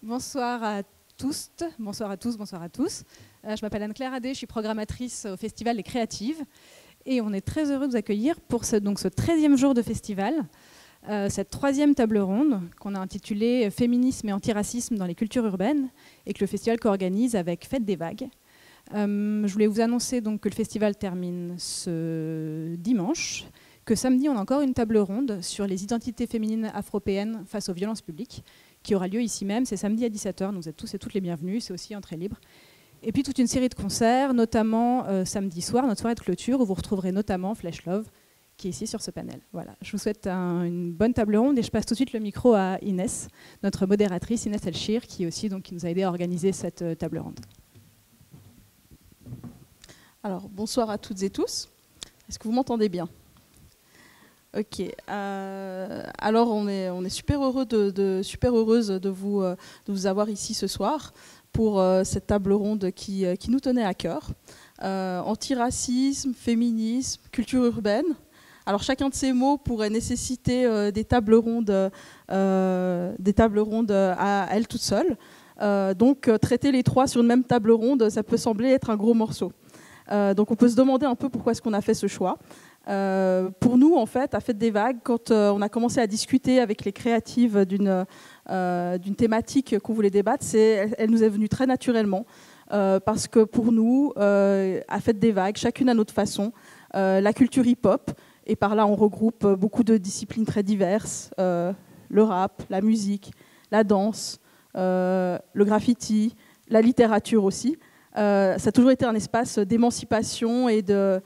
Bonsoir à tous, bonsoir à tous, bonsoir à tous. Je m'appelle Anne-Claire Adé, je suis programmatrice au Festival Les Créatives et on est très heureux de vous accueillir pour ce 13e jour de festival, cette 3e table ronde qu'on a intitulée Féminisme et antiracisme dans les cultures urbaines et que le festival co-organise avec Fête des Vagues. Je voulais vous annoncer donc que le festival termine ce dimanche, que samedi on a encore une table ronde sur les identités féminines afropéennes face aux violences publiques, qui aura lieu ici même, c'est samedi à 17h, donc vous êtes tous et toutes les bienvenus, c'est aussi entrée libre. Et puis toute une série de concerts, notamment samedi soir, notre soirée de clôture, où vous retrouverez notamment Flesh Love, qui est ici sur ce panel. Voilà, je vous souhaite une bonne table ronde et je passe tout de suite le micro à Inès, notre modératrice, Inès Elchir, qui nous a aidé à organiser cette table ronde. Alors, bonsoir à toutes et tous. Est-ce que vous m'entendez bien ? Ok. Alors, on est super heureux super heureuse de vous avoir ici ce soir pour cette table ronde qui nous tenait à cœur. Antiracisme, féminisme, culture urbaine. Alors, chacun de ces mots pourrait nécessiter des tables rondes à elles toutes seules. Donc, traiter les trois sur une même table ronde, ça peut sembler être un gros morceau. Donc on peut se demander un peu pourquoi est-ce qu'on a fait ce choix. Pour nous, en fait, à Fête des Vagues, quand on a commencé à discuter avec les créatives d'une thématique qu'on voulait débattre, elle nous est venue très naturellement. Parce que pour nous, à Fête des Vagues, chacune à notre façon, la culture hip-hop, et par là on regroupe beaucoup de disciplines très diverses, le rap, la musique, la danse, le graffiti, la littérature aussi. Ça a toujours été un espace d'émancipation et de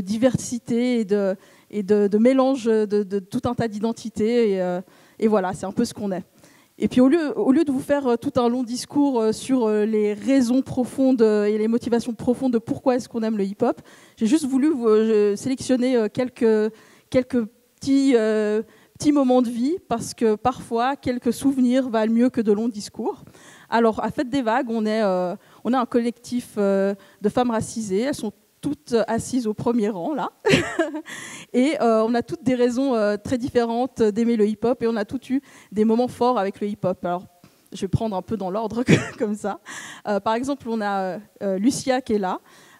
diversité et de mélange de tout un tas d'identités. Et voilà, c'est un peu ce qu'on est. Et puis au lieu de vous faire tout un long discours sur les raisons profondes et les motivations profondes de pourquoi est-ce qu'on aime le hip-hop, j'ai juste voulu sélectionner quelques petits moments de vie, parce que parfois, quelques souvenirs valent mieux que de longs discours. Alors, à Fête des Vagues, on est un collectif de femmes racisées. Elles sont toutes assises au premier rang, là. Et on a toutes des raisons très différentes d'aimer le hip-hop, et on a toutes eu des moments forts avec le hip-hop. Alors, je vais prendre un peu dans l'ordre, comme ça. Par exemple, on a Lucia qui est là.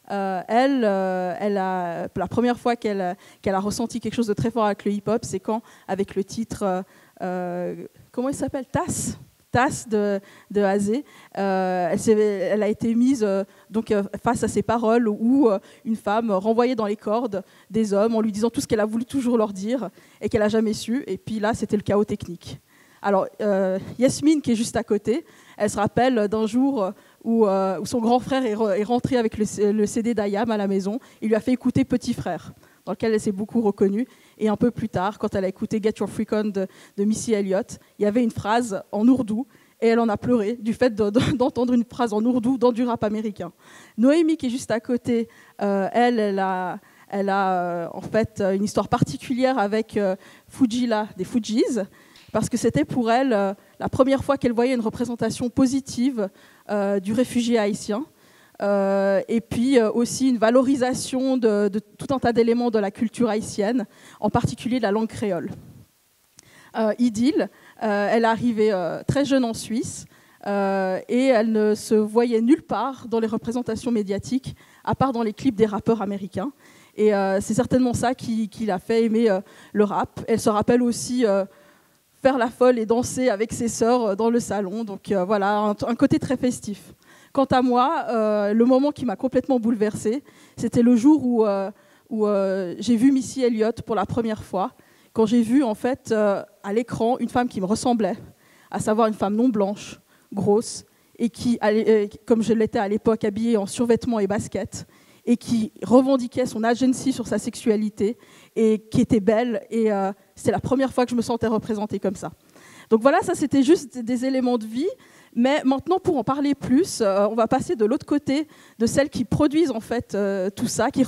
Elle a, la première fois qu'elle a ressenti quelque chose de très fort avec le hip-hop, c'est quand, avec le titre, comment il s'appelle, Tasse de Azé, elle a été mise face à ces paroles où une femme renvoyait dans les cordes des hommes en lui disant tout ce qu'elle a voulu toujours leur dire et qu'elle n'a jamais su. Et puis là, c'était le chaos technique. Alors, Yasmine, qui est juste à côté, elle se rappelle d'un jour où son grand frère est rentré avec le CD d'Ayam à la maison. Il lui a fait écouter Petit Frère, dans lequel elle s'est beaucoup reconnue. Et un peu plus tard, quand elle a écouté Get Your Freak On de Missy Elliott, il y avait une phrase en ourdou, et elle en a pleuré du fait d'entendre une phrase en ourdou dans du rap américain. Noémie, qui est juste à côté, elle a en fait une histoire particulière avec Fujila des Fujis, parce que c'était pour elle la première fois qu'elle voyait une représentation positive du réfugié haïtien. Et puis aussi une valorisation de tout un tas d'éléments de la culture haïtienne, en particulier de la langue créole. Idil, elle est arrivée très jeune en Suisse et elle ne se voyait nulle part dans les représentations médiatiques, à part dans les clips des rappeurs américains. Et c'est certainement ça qui l'a fait aimer le rap. Elle se rappelle aussi faire la folle et danser avec ses sœurs dans le salon. Donc voilà, un côté très festif. Quant à moi, le moment qui m'a complètement bouleversée, c'était le jour où j'ai vu Missy Elliott pour la première fois, quand j'ai vu en fait à l'écran une femme qui me ressemblait, à savoir une femme non blanche, grosse, et qui, comme je l'étais à l'époque, habillée en survêtements et baskets, et qui revendiquait son agency sur sa sexualité, et qui était belle, et c'était la première fois que je me sentais représentée comme ça. Donc voilà, ça c'était juste des éléments de vie. Mais maintenant, pour en parler plus, on va passer de l'autre côté de celles qui produisent en fait tout ça, qui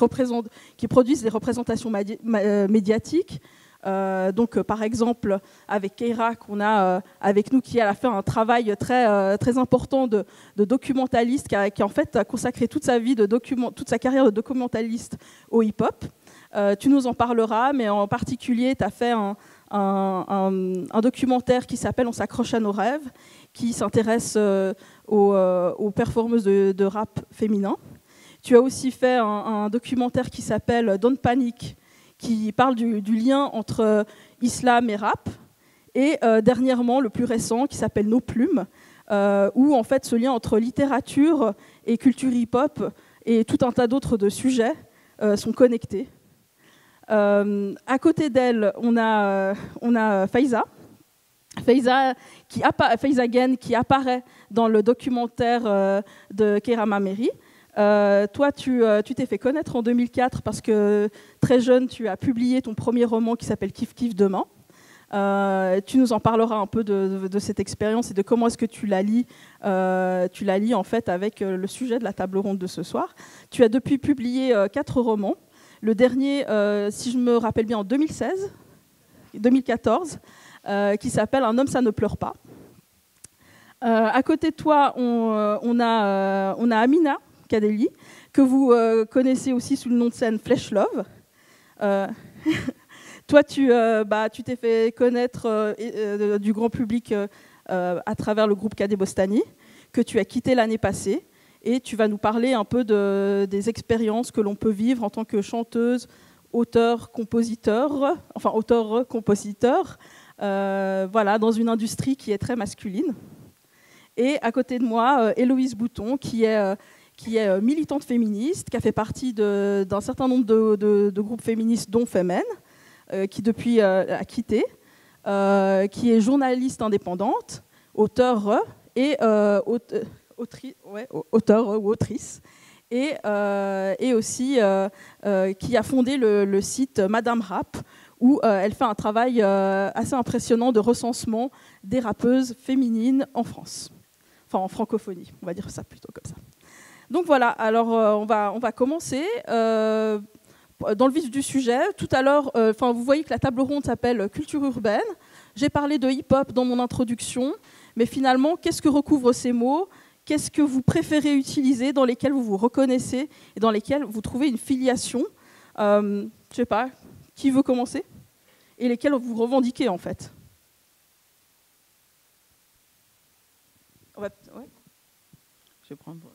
produisent les représentations médiatiques. Donc, par exemple, avec Keira, qu'on a avec nous, qui a fait un travail très important de documentaliste, qui en fait a consacré toute sa vie, toute sa carrière de documentaliste au hip-hop. Tu nous en parleras, mais en particulier, tu as fait un documentaire qui s'appelle On s'accroche à nos rêves, qui s'intéresse aux performances de rap féminin. Tu as aussi fait un documentaire qui s'appelle Don't Panic, qui parle du lien entre islam et rap. Et dernièrement, le plus récent, qui s'appelle Nos Plumes, où en fait ce lien entre littérature et culture hip-hop et tout un tas d'autres de sujets sont connectés. À côté d'elle, on a Faiza. Faiza Gen, qui apparaît dans le documentaire de Kerama Meri. Toi, tu t'es fait connaître en 2004 parce que très jeune, tu as publié ton premier roman qui s'appelle Kiff Kiff Demain. Tu nous en parleras un peu de cette expérience et de comment est-ce que tu la lis. Tu la lis en fait avec le sujet de la table ronde de ce soir. Tu as depuis publié 4 romans. Le dernier, si je me rappelle bien, en 2014, qui s'appelle Un homme, ça ne pleure pas. À côté de toi, on a Amina Kadeli, que vous connaissez aussi sous le nom de scène Flesh Love. Toi, tu t'es fait connaître du grand public à travers le groupe Kadé Bostani, que tu as quitté l'année passée. Et tu vas nous parler un peu des expériences que l'on peut vivre en tant que chanteuse, auteur-compositeur, voilà, dans une industrie qui est très masculine. Et à côté de moi, Héloïse Bouton, qui est militante féministe, qui a fait partie d'un certain nombre de groupes féministes, dont Femen, qui depuis a quitté, qui est journaliste indépendante, auteure et auteur ou autrice, et aussi qui a fondé le site Madame Rap, où elle fait un travail assez impressionnant de recensement des rappeuses féminines en France. Enfin, en francophonie, on va dire ça plutôt comme ça. Donc voilà, alors on va commencer dans le vif du sujet. Tout à l'heure, vous voyez que la table ronde s'appelle Culture urbaine. J'ai parlé de hip-hop dans mon introduction, mais finalement, qu'est-ce que recouvrent ces mots ? Qu'est-ce que vous préférez utiliser, dans lesquels vous vous reconnaissez et dans lesquels vous trouvez une filiation ? Je ne sais pas, qui veut commencer ? Et lesquels vous revendiquez en fait ? Ouais. Je vais prendre...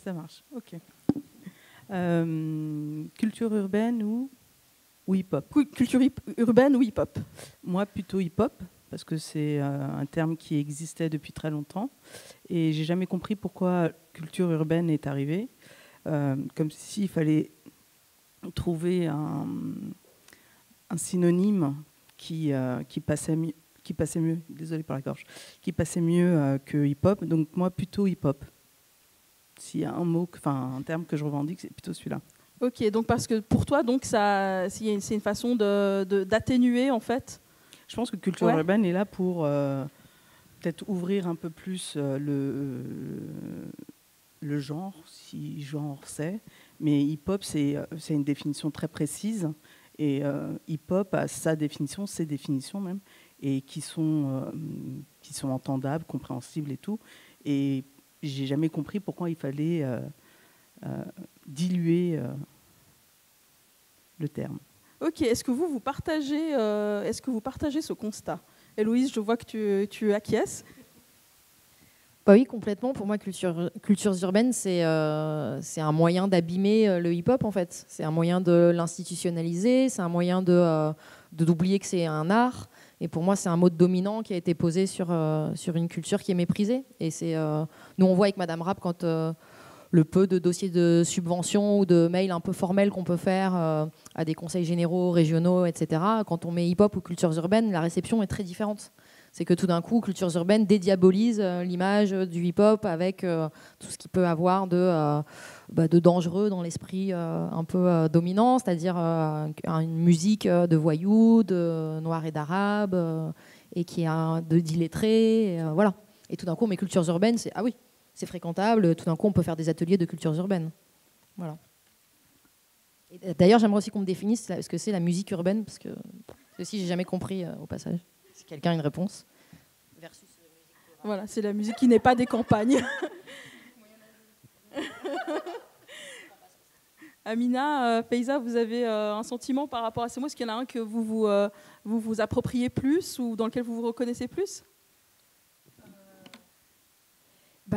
Ça marche, ok. Culture urbaine ou hip-hop ? Culture urbaine ou hip-hop ? Moi, plutôt hip-hop, parce que c'est un terme qui existait depuis très longtemps. Et j'ai jamais compris pourquoi culture urbaine est arrivée. Comme s'il fallait trouver un synonyme qui passait mieux, désolé pour la gorge, qui passait mieux que hip-hop. Donc moi, plutôt hip-hop. S'il y a un terme que je revendique, c'est plutôt celui-là. Ok, donc parce que pour toi, donc c'est une façon d'atténuer en fait. Je pense que culture urbaine est là pour peut-être ouvrir un peu plus le genre, si genre c'est. Mais hip-hop, c'est une définition très précise. Et hip-hop a sa définition, ses définitions même, et qui sont entendables, compréhensibles et tout. Et j'ai jamais compris pourquoi il fallait diluer le terme. Ok, est-ce que vous partagez ce constat ? Héloïse, je vois que tu acquiesces. Bah oui, complètement. Pour moi, cultures urbaines, c'est un moyen d'abîmer le hip-hop, en fait. C'est un moyen de l'institutionnaliser, c'est un moyen d'oublier que c'est un art. Et pour moi, c'est un mot dominant qui a été posé sur une culture qui est méprisée. Et nous, on voit avec Madame Rap, quand le peu de dossiers de subvention ou de mails un peu formels qu'on peut faire à des conseils généraux, régionaux, etc., quand on met hip-hop ou cultures urbaines, la réception est très différente. C'est que tout d'un coup, cultures urbaines dédiabolise l'image du hip-hop avec tout ce qu'il peut avoir de dangereux dans l'esprit un peu dominant, c'est-à-dire une musique de voyous, de noirs et d'arabes, et qui est d'illettrés, voilà. Et tout d'un coup, mes cultures urbaines, c'est fréquentable. Tout d'un coup, on peut faire des ateliers de cultures urbaines. Voilà. Et d'ailleurs, j'aimerais aussi qu'on me définisse ce que c'est la musique urbaine, parce que ceci, j'ai jamais compris au passage. Si quelqu'un a une réponse. Versus voilà, c'est la musique qui n'est pas des campagnes. Amina, Faiza, vous avez un sentiment par rapport à ces mots? Est-ce qu'il y en a un que vous appropriez plus ou dans lequel vous vous reconnaissez plus?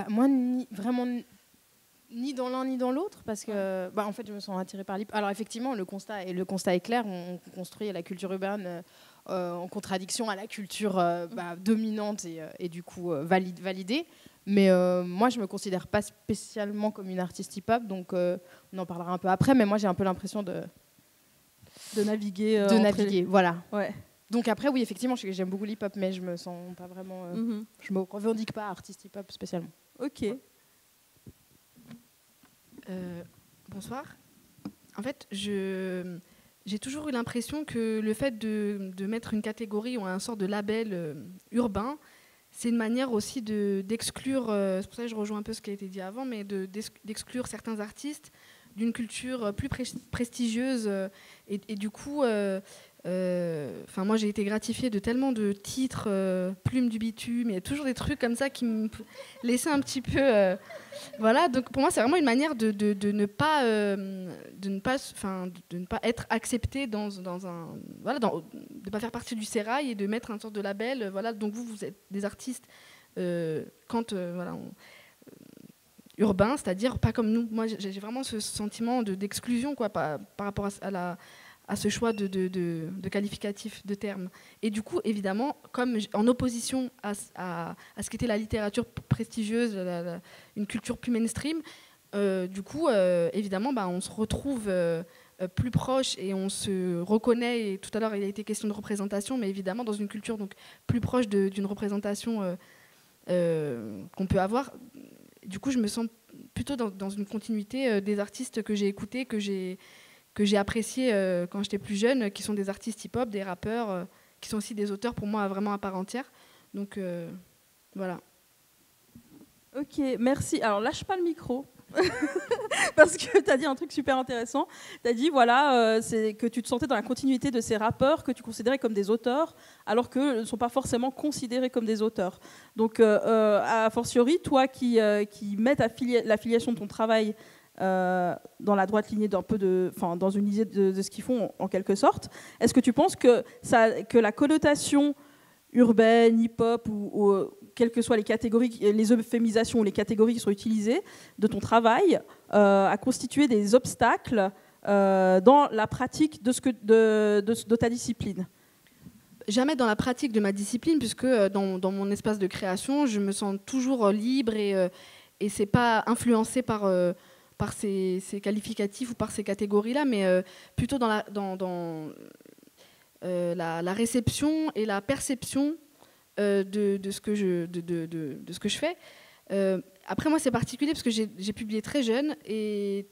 Moi, vraiment ni dans l'un ni dans l'autre, parce que en fait, je me sens attirée par l'hip-hop. Alors effectivement, le constat est clair. On construit la culture urbaine en contradiction à la culture dominante et du coup validée. Mais moi, je me considère pas spécialement comme une artiste hip-hop, donc on en parlera un peu après. Mais moi, j'ai un peu l'impression de naviguer. Voilà. Ouais. Donc après, oui, effectivement, j'aime beaucoup l'hip-hop, mais je me sens pas vraiment. Je me revendique pas artiste hip-hop spécialement. Ok. Bonsoir. En fait, j'ai toujours eu l'impression que le fait de mettre une catégorie ou un sort de label urbain, c'est une manière aussi d'exclure, c'est pour ça que je rejoins un peu ce qui a été dit avant, mais d'exclure certains artistes d'une culture plus prestigieuse. Et du coup, moi j'ai été gratifiée de tellement de titres, Plume du bitume, il y a toujours des trucs comme ça qui me laissaient un petit peu... voilà, donc pour moi c'est vraiment une manière de ne pas être accepté dans un... Voilà, de ne pas faire partie du sérail et de mettre un sorte de label. Voilà, donc vous êtes des artistes urbains, c'est-à-dire pas comme nous. Moi j'ai vraiment ce sentiment d'exclusion quoi, par rapport à ce choix de qualificatif, de termes. Et du coup, évidemment, comme en opposition à ce qu'était la littérature prestigieuse, une culture plus mainstream, du coup, évidemment, on se retrouve plus proche et on se reconnaît. Et tout à l'heure, il a été question de représentation, mais évidemment, dans une culture donc, plus proche d'une représentation qu'on peut avoir. Du coup, je me sens plutôt dans une continuité des artistes que j'ai écoutés, que j'ai apprécié quand j'étais plus jeune, qui sont des artistes hip-hop, des rappeurs, qui sont aussi des auteurs pour moi vraiment à part entière. Donc voilà. Ok, merci. Alors lâche pas le micro. Parce que tu as dit un truc super intéressant. Tu as dit c'est que tu te sentais dans la continuité de ces rappeurs que tu considérais comme des auteurs, alors qu'ils ne sont pas forcément considérés comme des auteurs. Donc, a fortiori, toi qui mets la filiation de ton travail dans la droite lignée dans une lignée de ce qu'ils font en quelque sorte, est-ce que tu penses que la connotation urbaine, hip-hop ou quelles que soient les catégories, les euphémisations ou les catégories qui sont utilisées de ton travail a constitué des obstacles dans la pratique de ta discipline? Jamais dans la pratique de ma discipline, puisque dans mon espace de création, je me sens toujours libre et c'est pas influencé par ces qualificatifs ou par ces catégories-là, mais plutôt dans la réception et la perception de ce que je fais. Après, moi, c'est particulier parce que j'ai publié très jeune et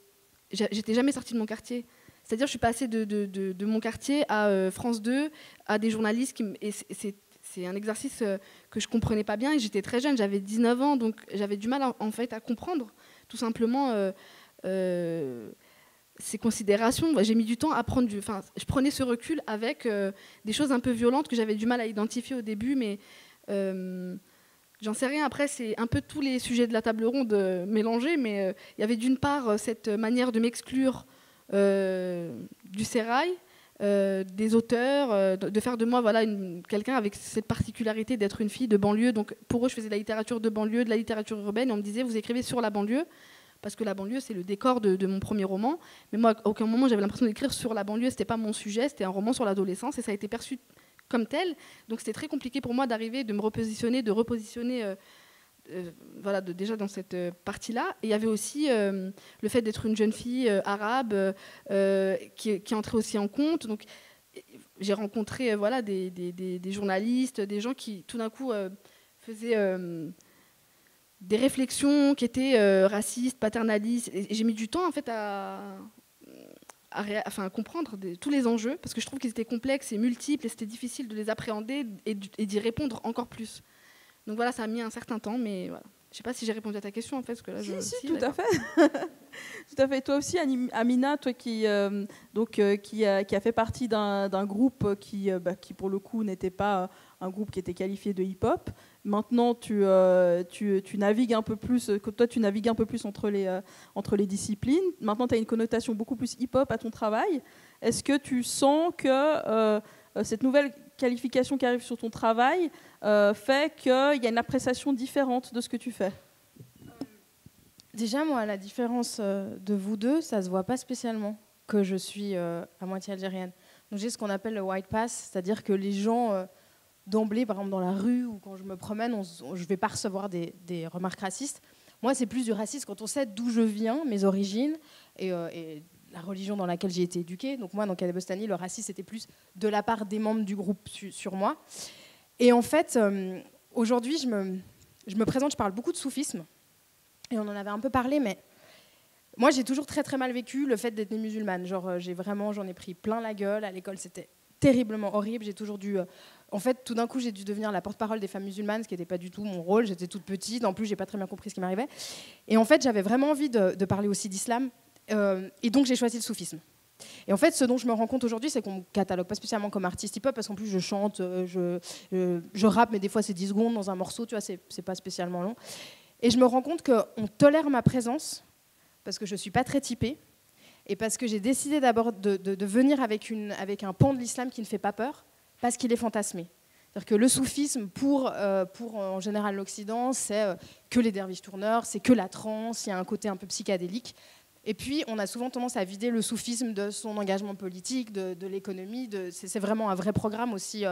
j'étais jamais sortie de mon quartier. C'est-à-dire, je suis passée de mon quartier à France 2, à des journalistes c'est un exercice que je comprenais pas bien et j'étais très jeune, j'avais 19 ans, donc j'avais du mal en fait à comprendre tout simplement ces considérations. J'ai mis du temps à prendre je prenais ce recul avec des choses un peu violentes que j'avais du mal à identifier au début, mais j'en sais rien. Après, c'est un peu tous les sujets de la table ronde mélangés, mais il y avait d'une part cette manière de m'exclure du sérail, des auteurs, de faire de moi quelqu'un avec cette particularité d'être une fille de banlieue. Donc pour eux, je faisais de la littérature de banlieue, de la littérature urbaine, et on me disait, vous écrivez sur la banlieue, parce que la banlieue, c'est le décor de mon premier roman. Mais moi, à aucun moment, j'avais l'impression d'écrire sur la banlieue. Ce n'était pas mon sujet, c'était un roman sur l'adolescence, et ça a été perçu comme tel. Donc c'était très compliqué pour moi d'arriver, de me repositionner, déjà dans cette partie-là. Et il y avait aussi le fait d'être une jeune fille arabe qui entrait aussi en compte. Donc j'ai rencontré des journalistes, des gens qui tout d'un coup faisaient des réflexions qui étaient racistes, paternalistes. Et j'ai mis du temps en fait à comprendre tous les enjeux, parce que je trouve qu'ils étaient complexes et multiples, et c'était difficile de les appréhender et d'y répondre encore plus. Donc voilà, ça a mis un certain temps, mais voilà. Je ne sais pas si j'ai répondu à ta question, en fait. Parce que là, si, tout à fait. Tout à fait. Toi aussi, Amina, toi qui a fait partie d'un groupe qui, pour le coup, n'était pas un groupe qui était qualifié de hip-hop. Maintenant, tu navigues un peu plus. Toi, tu navigues un peu plus entre les disciplines. Maintenant, tu as une connotation beaucoup plus hip-hop à ton travail. Est-ce que tu sens que cette nouvelle qualification qui arrive sur ton travail fait qu'il y a une appréciation différente de ce que tu fais? Déjà, moi, la différence de vous deux, ça se voit pas spécialement que je suis à moitié algérienne. Donc j'ai ce qu'on appelle le white pass, c'est-à-dire que les gens d'emblée, par exemple dans la rue ou quand je me promène, je vais pas recevoir des remarques racistes. Moi, c'est plus du racisme quand on sait d'où je viens, mes origines et la religion dans laquelle j'ai été éduquée. Donc moi, dans Kadeh Bostani, le racisme c'était plus de la part des membres du groupe sur moi. Et en fait, aujourd'hui, je me présente, je parle beaucoup de soufisme. Et on en avait un peu parlé, mais moi, j'ai toujours très très mal vécu le fait d'être née musulmane. Genre, j'en ai pris plein la gueule. À l'école, c'était terriblement horrible. J'ai toujours dû... en fait, tout d'un coup, j'ai dû devenir la porte-parole des femmes musulmanes, ce qui n'était pas du tout mon rôle. J'étais toute petite. En plus, j'ai pas très bien compris ce qui m'arrivait. Et en fait, j'avais vraiment envie de parler aussi d'islam. Et donc, j'ai choisi le soufisme. Et en fait, ce dont je me rends compte aujourd'hui, c'est qu'on ne me catalogue pas spécialement comme artiste hip-hop, parce qu'en plus, je chante, je rappe, mais des fois, c'est 10 secondes dans un morceau, tu vois, c'est pas spécialement long. Et je me rends compte qu'on tolère ma présence parce que je ne suis pas très typée et parce que j'ai décidé d'abord de venir avec un pan de l'islam qui ne fait pas peur parce qu'il est fantasmé. C'est-à-dire que le soufisme, pour en général l'Occident, c'est que les derviches tourneurs, c'est que la transe, il y a un côté un peu psychédélique. Et puis, on a souvent tendance à vider le soufisme de son engagement politique, de l'économie. C'est vraiment un vrai programme aussi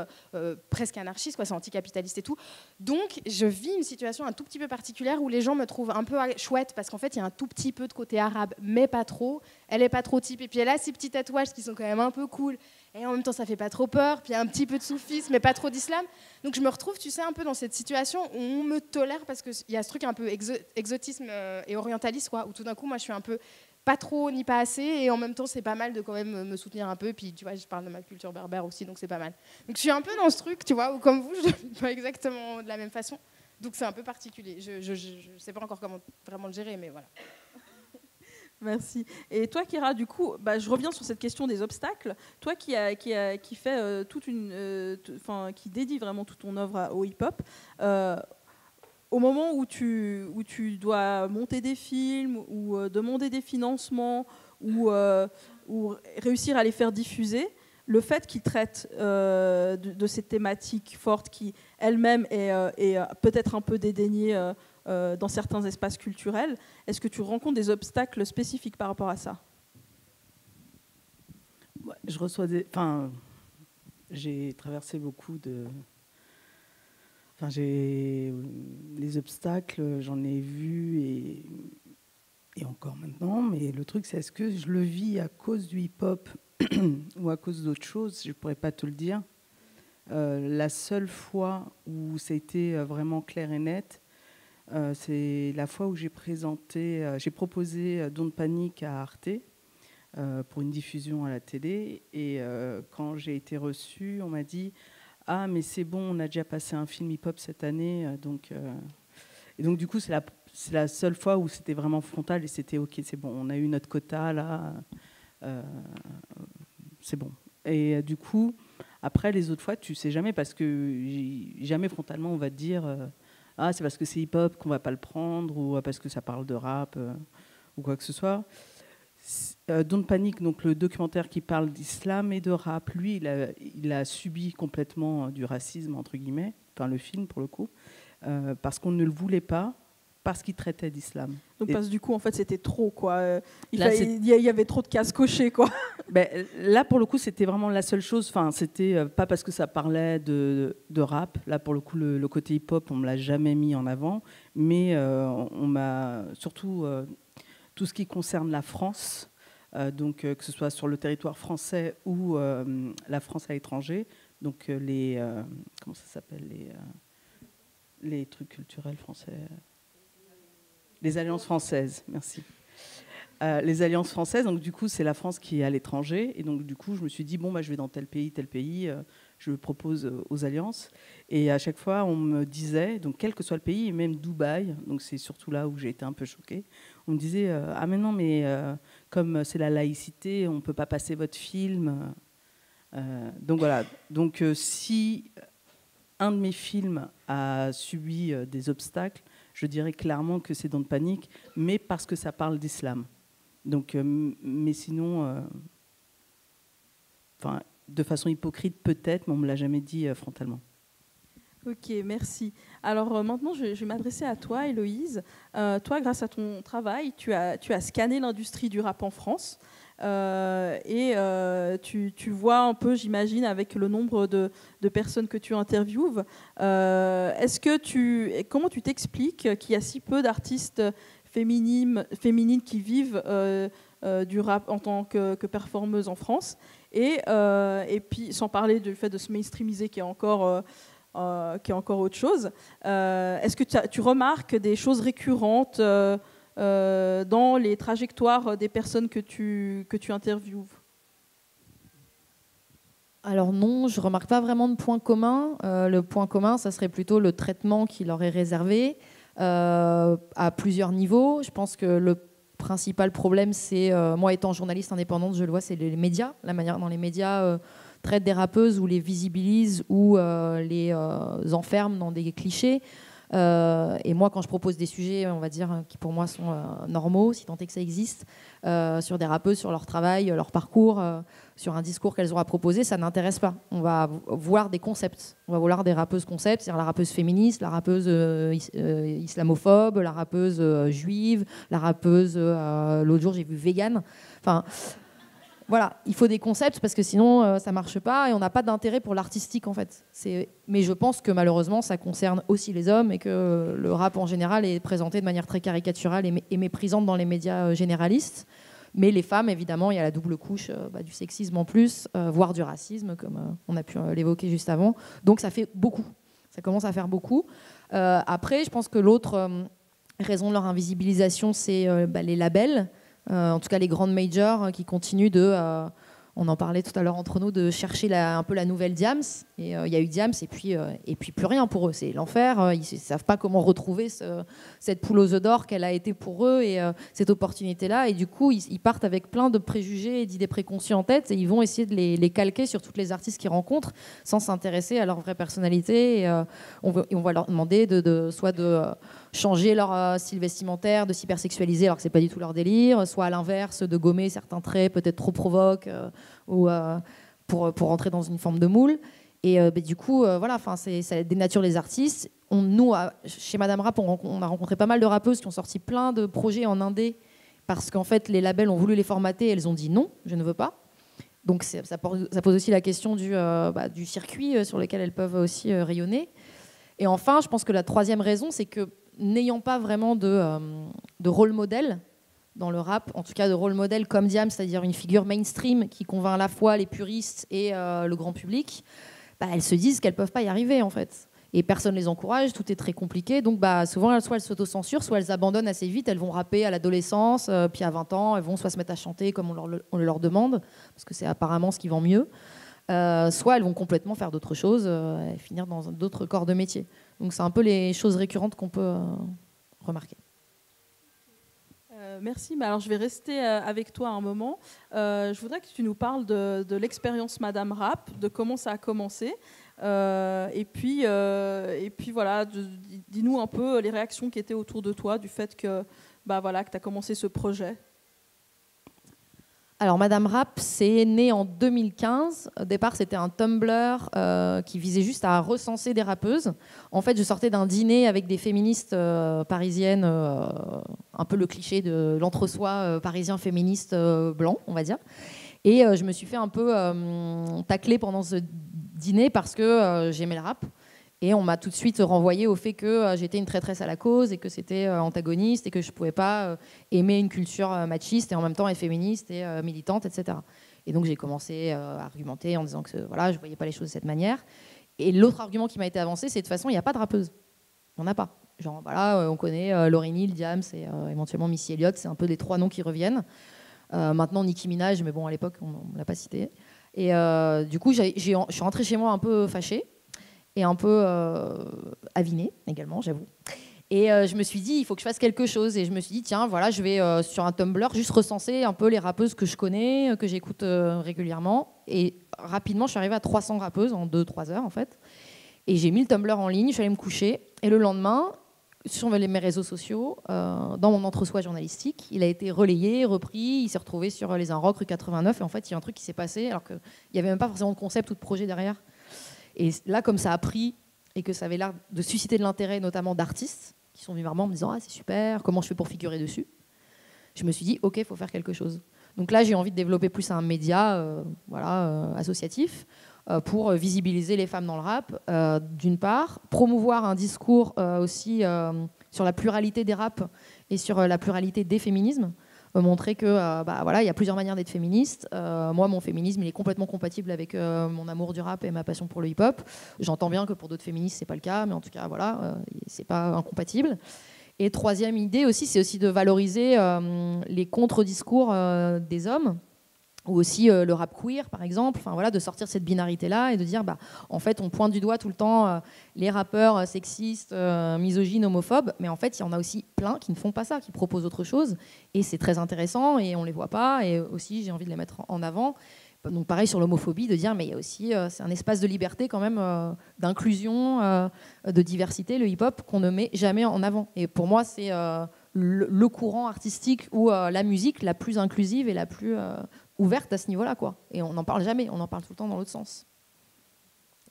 presque anarchiste, quoi, c'est anticapitaliste et tout. Donc, je vis une situation un tout petit peu particulière où les gens me trouvent un peu chouette parce qu'en fait, il y a un tout petit peu de côté arabe, mais pas trop. Elle n'est pas trop type. Et puis, elle a ces petits tatouages qui sont quand même un peu cool. Et en même temps, ça fait pas trop peur. Puis, il y a un petit peu de soufisme, mais pas trop d'islam. Donc, je me retrouve, tu sais, un peu dans cette situation où on me tolère parce qu'il y a ce truc un peu exotisme et orientaliste, quoi, où tout d'un coup, moi, je suis un peu pas trop ni pas assez, et en même temps c'est pas mal de quand même me soutenir un peu, puis tu vois je parle de ma culture berbère aussi, donc c'est pas mal. Donc je suis un peu dans ce truc, tu vois, où comme vous, je ne vis pas exactement de la même façon, donc c'est un peu particulier. Je sais pas encore comment vraiment le gérer, mais voilà. Merci. Et toi, Kira, du coup, je reviens sur cette question des obstacles. Toi qui fait qui dédie vraiment toute ton œuvre au hip-hop, au moment où tu dois monter des films ou demander des financements ou réussir à les faire diffuser, le fait qu'ils traitent de ces thématiques fortes qui, elles-mêmes, est peut-être un peu dédaignées dans certains espaces culturels, est-ce que tu rencontres des obstacles spécifiques par rapport à ça? Je reçois j'ai traversé beaucoup de... les obstacles, j'en ai vu et encore maintenant, mais le truc, c'est est-ce que je le vis à cause du hip-hop ou à cause d'autre chose? Je ne pourrais pas te le dire. La seule fois où ça a été vraiment clair et net, c'est la fois où j'ai proposé Don't Panic à Arte pour une diffusion à la télé. Et quand j'ai été reçue, on m'a dit... Ah, mais c'est bon, on a déjà passé un film hip-hop cette année. Et donc, du coup, c'est la seule fois où c'était vraiment frontal et c'était OK, c'est bon, on a eu notre quota, là. C'est bon. Et du coup, après, les autres fois, tu sais jamais, parce que jamais frontalement, on va te dire ah, c'est parce que c'est hip-hop qu'on va pas le prendre, ou parce que ça parle de rap, ou quoi que ce soit. Don't Panic, donc le documentaire qui parle d'islam et de rap, lui, il a subi complètement du racisme, entre guillemets, enfin le film pour le coup, parce qu'on ne le voulait pas, parce qu'il traitait d'islam. Donc parce que du coup, en fait, c'était trop, quoi. Il y avait trop de cases cochées, quoi. Là, pour le coup, c'était vraiment la seule chose. Enfin, c'était pas parce que ça parlait de rap. Là, pour le coup, le côté hip-hop, on me l'a jamais mis en avant, mais on m'a surtout... tout ce qui concerne la France, donc que ce soit sur le territoire français ou la France à l'étranger, donc comment ça s'appelle, les trucs culturels français, les alliances françaises, merci. Les alliances françaises, donc du coup c'est la France qui est à l'étranger, et donc du coup je me suis dit bon je vais dans tel pays, je propose aux alliances. Et à chaque fois, on me disait, donc quel que soit le pays, et même Dubaï, donc c'est surtout là où j'ai été un peu choquée, on me disait ah mais non, mais comme c'est la laïcité, on ne peut pas passer votre film. Donc voilà. Donc si un de mes films a subi des obstacles, je dirais clairement que c'est Don't Panic, mais parce que ça parle d'islam. Donc, mais sinon, de façon hypocrite peut-être, mais on ne me l'a jamais dit frontalement. Ok, merci. Alors maintenant, je vais m'adresser à toi, Héloïse. Toi, grâce à ton travail, tu as scanné l'industrie du rap en France. Et tu vois un peu, j'imagine, avec le nombre de personnes que tu interviewes, comment tu t'expliques qu'il y a si peu d'artistes féminines qui vivent du rap en tant que performeuses en France, et puis sans parler du fait de se mainstreamiser qui est encore autre chose. Est-ce que tu remarques des choses récurrentes dans les trajectoires des personnes que tu interviewes? Alors non, je ne remarque pas vraiment de point commun. Le point commun, ça serait plutôt le traitement qui leur est réservé à plusieurs niveaux. Je pense que le principal problème, c'est, moi étant journaliste indépendante, je le vois, c'est les médias, la manière dont les médias traitent des rappeuses ou les visibilisent ou les enferment dans des clichés. Et moi, quand je propose des sujets, on va dire, qui pour moi sont normaux, si tant est que ça existe, sur des rappeuses, sur leur travail, leur parcours, sur un discours qu'elles ont à proposer, ça n'intéresse pas. On va voir des concepts. On va vouloir des rappeuses concepts, c'est-à-dire la rappeuse féministe, la rappeuse islamophobe, la rappeuse juive, la rappeuse, l'autre jour j'ai vu végane. Enfin, voilà, il faut des concepts parce que sinon ça marche pas et on n'a pas d'intérêt pour l'artistique en fait. Mais je pense que malheureusement ça concerne aussi les hommes et que le rap en général est présenté de manière très caricaturale et méprisante dans les médias généralistes. Mais les femmes, évidemment, il y a la double couche du sexisme en plus, voire du racisme, comme on a pu l'évoquer juste avant. Donc ça fait beaucoup, ça commence à faire beaucoup. Après, je pense que l'autre raison de leur invisibilisation, c'est les labels. En tout cas les grandes majors qui continuent on en parlait tout à l'heure entre nous, de chercher un peu la nouvelle Diams. Et il y a eu Diams et puis plus rien pour eux. C'est l'enfer. Ils ne savent pas comment retrouver cette poule aux œufs d'or qu'elle a été pour eux et cette opportunité-là. Et du coup, ils partent avec plein de préjugés et d'idées préconçues en tête et ils vont essayer de les calquer sur toutes les artistes qu'ils rencontrent sans s'intéresser à leur vraie personnalité. Et on va leur demander soit de changer leur style vestimentaire, de s'hypersexualiser alors que c'est pas du tout leur délire, soit à l'inverse de gommer certains traits peut-être trop provoques ou pour rentrer dans une forme de moule. Et du coup, voilà, ça dénature les artistes. Nous, chez Madame Rap, on a rencontré pas mal de rappeuses qui ont sorti plein de projets en indé parce qu'en fait, les labels ont voulu les formater et elles ont dit non, je ne veux pas. Donc ça pose aussi la question du circuit sur lequel elles peuvent aussi rayonner. Et enfin, je pense que la troisième raison, c'est que n'ayant pas vraiment de rôle modèle dans le rap, en tout cas de rôle modèle comme Diam, c'est-à-dire une figure mainstream qui convainc à la fois les puristes et le grand public, elles se disent qu'elles ne peuvent pas y arriver en fait. Et personne ne les encourage, tout est très compliqué. Donc souvent, soit elles s'autocensurent, soit elles abandonnent assez vite, elles vont rapper à l'adolescence, puis à 20 ans, elles vont soit se mettre à chanter comme on leur demande, parce que c'est apparemment ce qui vend mieux, soit elles vont complètement faire d'autres choses et finir dans d'autres corps de métier. Donc c'est un peu les choses récurrentes qu'on peut remarquer. Merci. Mais alors je vais rester avec toi un moment. Je voudrais que tu nous parles de l'expérience Madame Rap, de comment ça a commencé. Et puis voilà, dis-nous un peu les réactions qui étaient autour de toi du fait que tu as commencé ce projet. Alors, Madame Rap, c'est né en 2015. Au départ, c'était un Tumblr qui visait juste à recenser des rappeuses. En fait, je sortais d'un dîner avec des féministes parisiennes, un peu le cliché de l'entre-soi parisien féministe blanc, on va dire. Et je me suis fait un peu tacler pendant ce dîner parce que j'aimais le rap. Et on m'a tout de suite renvoyé au fait que j'étais une traîtresse à la cause et que c'était antagoniste et que je ne pouvais pas aimer une culture machiste et en même temps être féministe et militante, etc. Et donc j'ai commencé à argumenter en disant que je ne voyais pas les choses de cette manière. Et l'autre argument qui m'a été avancé, c'est de toute façon, il n'y a pas de rappeuse. Il n'y en a pas. Genre, on connaît Lauryn Hill, Diams et éventuellement Missy Elliott, c'est un peu les trois noms qui reviennent. Maintenant, Nicki Minaj, mais bon, à l'époque, on ne l'a pas cité. Et du coup, je suis rentrée chez moi un peu fâchée et un peu avinée également, j'avoue. Et je me suis dit, il faut que je fasse quelque chose. Et je me suis dit, tiens, voilà, je vais sur un Tumblr juste recenser un peu les rappeuses que je connais, que j'écoute régulièrement. Et rapidement, je suis arrivée à 300 rappeuses en 2-3 heures, en fait. Et j'ai mis le Tumblr en ligne, je suis allée me coucher. Et le lendemain, sur mes réseaux sociaux, dans mon entre-soi journalistique, il a été relayé, repris, il s'est retrouvé sur les Inrocks, rue 89. Et en fait, il y a un truc qui s'est passé, alors qu'il n'y avait même pas forcément de concept ou de projet derrière. Et là, comme ça a pris et que ça avait l'air de susciter de l'intérêt, notamment d'artistes, qui sont venus vers moi en me disant « Ah, c'est super, comment je fais pour figurer dessus ?» Je me suis dit « Ok, il faut faire quelque chose. » Donc là, j'ai envie de développer plus un média associatif pour visibiliser les femmes dans le rap, d'une part, promouvoir un discours aussi sur la pluralité des raps et sur la pluralité des féminismes, montrer que il y a plusieurs manières d'être féministe. Moi, mon féminisme, il est complètement compatible avec mon amour du rap et ma passion pour le hip-hop. J'entends bien que pour d'autres féministes, c'est pas le cas, mais en tout cas, c'est pas incompatible. Et troisième idée aussi, c'est aussi de valoriser les contre-discours des hommes, ou aussi le rap queer, par exemple, de sortir de cette binarité-là et de dire, en fait, on pointe du doigt tout le temps les rappeurs sexistes, misogynes, homophobes, mais en fait, il y en a aussi plein qui ne font pas ça, qui proposent autre chose, et c'est très intéressant, et on les voit pas, et aussi, j'ai envie de les mettre en avant. Donc pareil sur l'homophobie, de dire, mais il y a aussi, c'est un espace de liberté quand même, d'inclusion, de diversité, le hip-hop, qu'on ne met jamais en avant. Et pour moi, c'est le courant artistique ou la musique la plus inclusive et la plus ouverte à ce niveau-là, quoi. Et on n'en parle jamais, on en parle tout le temps dans l'autre sens.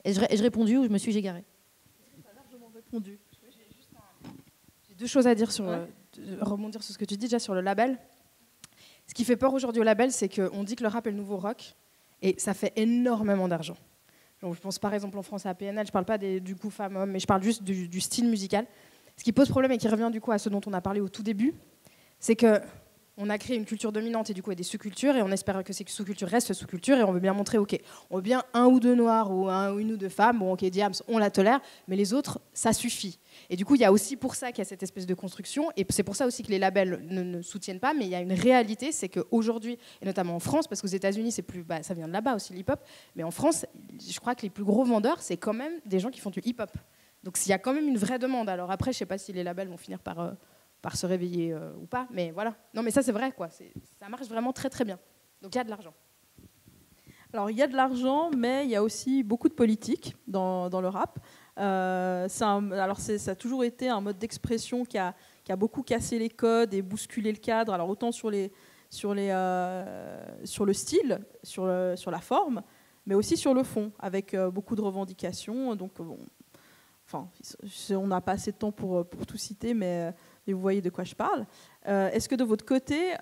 Ai-je répondu ou je me suis égarée? Tu as largement répondu. J'ai deux choses à dire rebondir sur ce que tu dis déjà sur le label. Ce qui fait peur aujourd'hui au label, c'est qu'on dit que le rap est le nouveau rock, et ça fait énormément d'argent. Donc, je pense par exemple en France à PNL, je ne parle pas du coup femmes-hommes, mais je parle juste du style musical. Ce qui pose problème et qui revient du coup à ce dont on a parlé au tout début, c'est qu'on a créé une culture dominante et du coup des sous-cultures, et on espère que ces sous-cultures restent sous-cultures, et on veut bien montrer, ok, on veut bien un ou deux noirs ou une ou deux femmes, bon ok, Diams, on la tolère, mais les autres, ça suffit. Et du coup, il y a aussi pour ça qu'il y a cette espèce de construction, et c'est pour ça aussi que les labels ne soutiennent pas, mais il y a une réalité, c'est qu'aujourd'hui, et notamment en France, parce qu'aux États-Unis, c'est plus, ça vient de là-bas aussi le hip-hop, mais en France, je crois que les plus gros vendeurs, c'est quand même des gens qui font du hip-hop. Donc il y a quand même une vraie demande. Alors après, je ne sais pas si les labels vont finir par se réveiller ou pas, mais voilà. Non, mais ça c'est vrai, quoi. Ça marche vraiment très très bien. Donc il y a de l'argent. Alors il y a de l'argent, mais il y a aussi beaucoup de politique dans le rap. Ça a toujours été un mode d'expression qui a beaucoup cassé les codes et bousculé le cadre. Alors autant sur le style, sur la forme, mais aussi sur le fond, avec beaucoup de revendications. Donc on n'a pas assez de temps pour tout citer, mais vous voyez de quoi je parle. Est-ce que de votre côté,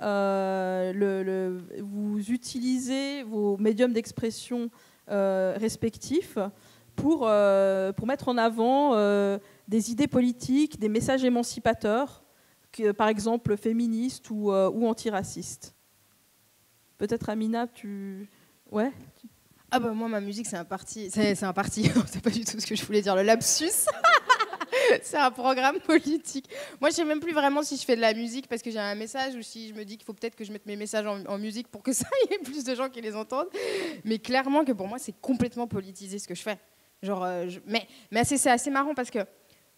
vous utilisez vos médiums d'expression respectifs pour mettre en avant des idées politiques, des messages émancipateurs, par exemple féministes ou antiracistes? Peut-être Amina, Ouais. Ah bah moi ma musique c'est un parti, c'est pas du tout ce que je voulais dire, le lapsus. C'est un programme politique. Moi je sais même plus vraiment si je fais de la musique parce que j'ai un message, ou si je me dis qu'il faut peut-être que je mette mes messages en musique pour que ça y ait plus de gens qui les entendent. Mais clairement que pour moi c'est complètement politisé ce que je fais. Mais c'est assez marrant parce que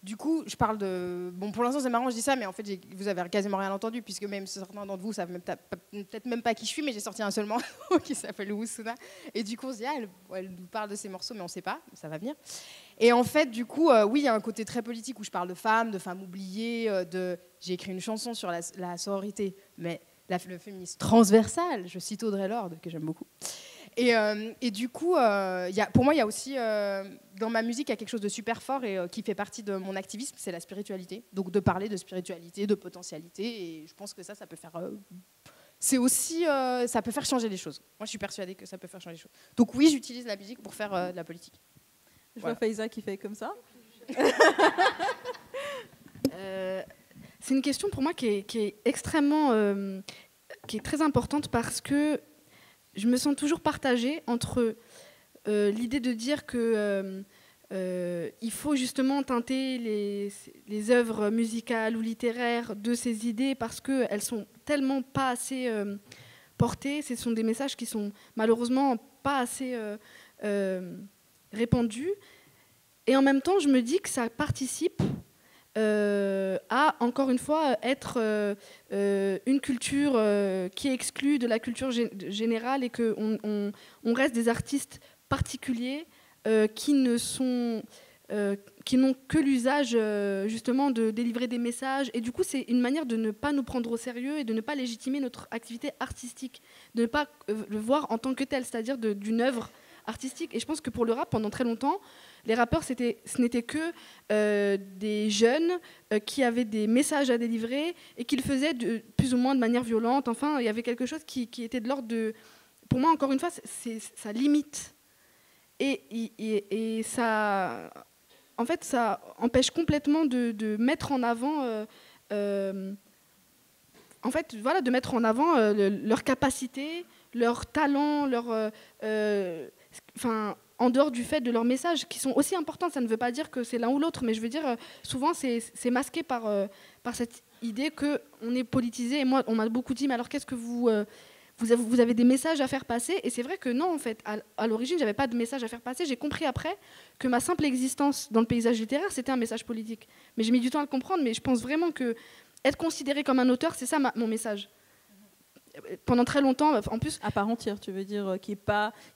du coup, je parle de... Bon, pour l'instant, c'est marrant, je dis ça, mais en fait, vous avez quasiment rien entendu, puisque même certains d'entre vous savent peut-être même pas qui je suis, mais j'ai sorti un seul morceau qui s'appelle Wusuna. Et du coup, on se dit, elle nous parle de ces morceaux, mais on sait pas, ça va venir. Et en fait, du coup, oui, il y a un côté très politique où je parle de femmes oubliées, j'ai écrit une chanson sur la sororité, mais le féminisme transversal, je cite Audre Lorde, que j'aime beaucoup. Et du coup, pour moi, il y a aussi, dans ma musique, il y a quelque chose de super fort et qui fait partie de mon activisme, c'est la spiritualité. Donc de parler de spiritualité, de potentialité, et je pense que ça peut faire... c'est aussi, ça peut faire changer les choses. Moi, je suis persuadée que ça peut faire changer les choses. Donc oui, j'utilise la musique pour faire de la politique. Je vois Faiza qui fait comme ça. C'est une question pour moi qui est extrêmement... qui est très importante parce que je me sens toujours partagée entre l'idée de dire que il faut justement teinter les œuvres musicales ou littéraires de ces idées parce qu'elles sont tellement pas assez porter. Ce sont des messages qui sont malheureusement pas assez répandus. Et en même temps, je me dis que ça participe à, encore une fois, être une culture qui est exclue de la culture générale et qu'on reste des artistes particuliers qui n'ont que l'usage justement de délivrer des messages. Et du coup, c'est une manière de ne pas nous prendre au sérieux et de ne pas légitimer notre activité artistique, de ne pas le voir en tant que tel, c'est-à-dire d'une œuvre artistique. Et je pense que pour le rap, pendant très longtemps, les rappeurs, ce n'était que des jeunes qui avaient des messages à délivrer et qui le faisaient plus ou moins de manière violente. Enfin, il y avait quelque chose qui était de l'ordre de... Pour moi, encore une fois, ça limite. Et ça... En fait, ça empêche complètement de mettre en avant... en fait, voilà, de mettre en avant leur capacité, leur talent, en dehors du fait de leurs messages, qui sont aussi importants. Ça ne veut pas dire que c'est l'un ou l'autre, mais je veux dire, souvent, c'est masqué par cette idée qu'on est politisé. Et moi, on m'a beaucoup dit, mais alors qu'est-ce que vous avez des messages à faire passer? Et c'est vrai que non, en fait, à l'origine, je n'avais pas de message à faire passer. J'ai compris après que ma simple existence dans le paysage littéraire, c'était un message politique. Mais j'ai mis du temps à le comprendre, mais je pense vraiment que être considéré comme un auteur, c'est ça mon message. Pendant très longtemps, en plus... À part entière, tu veux dire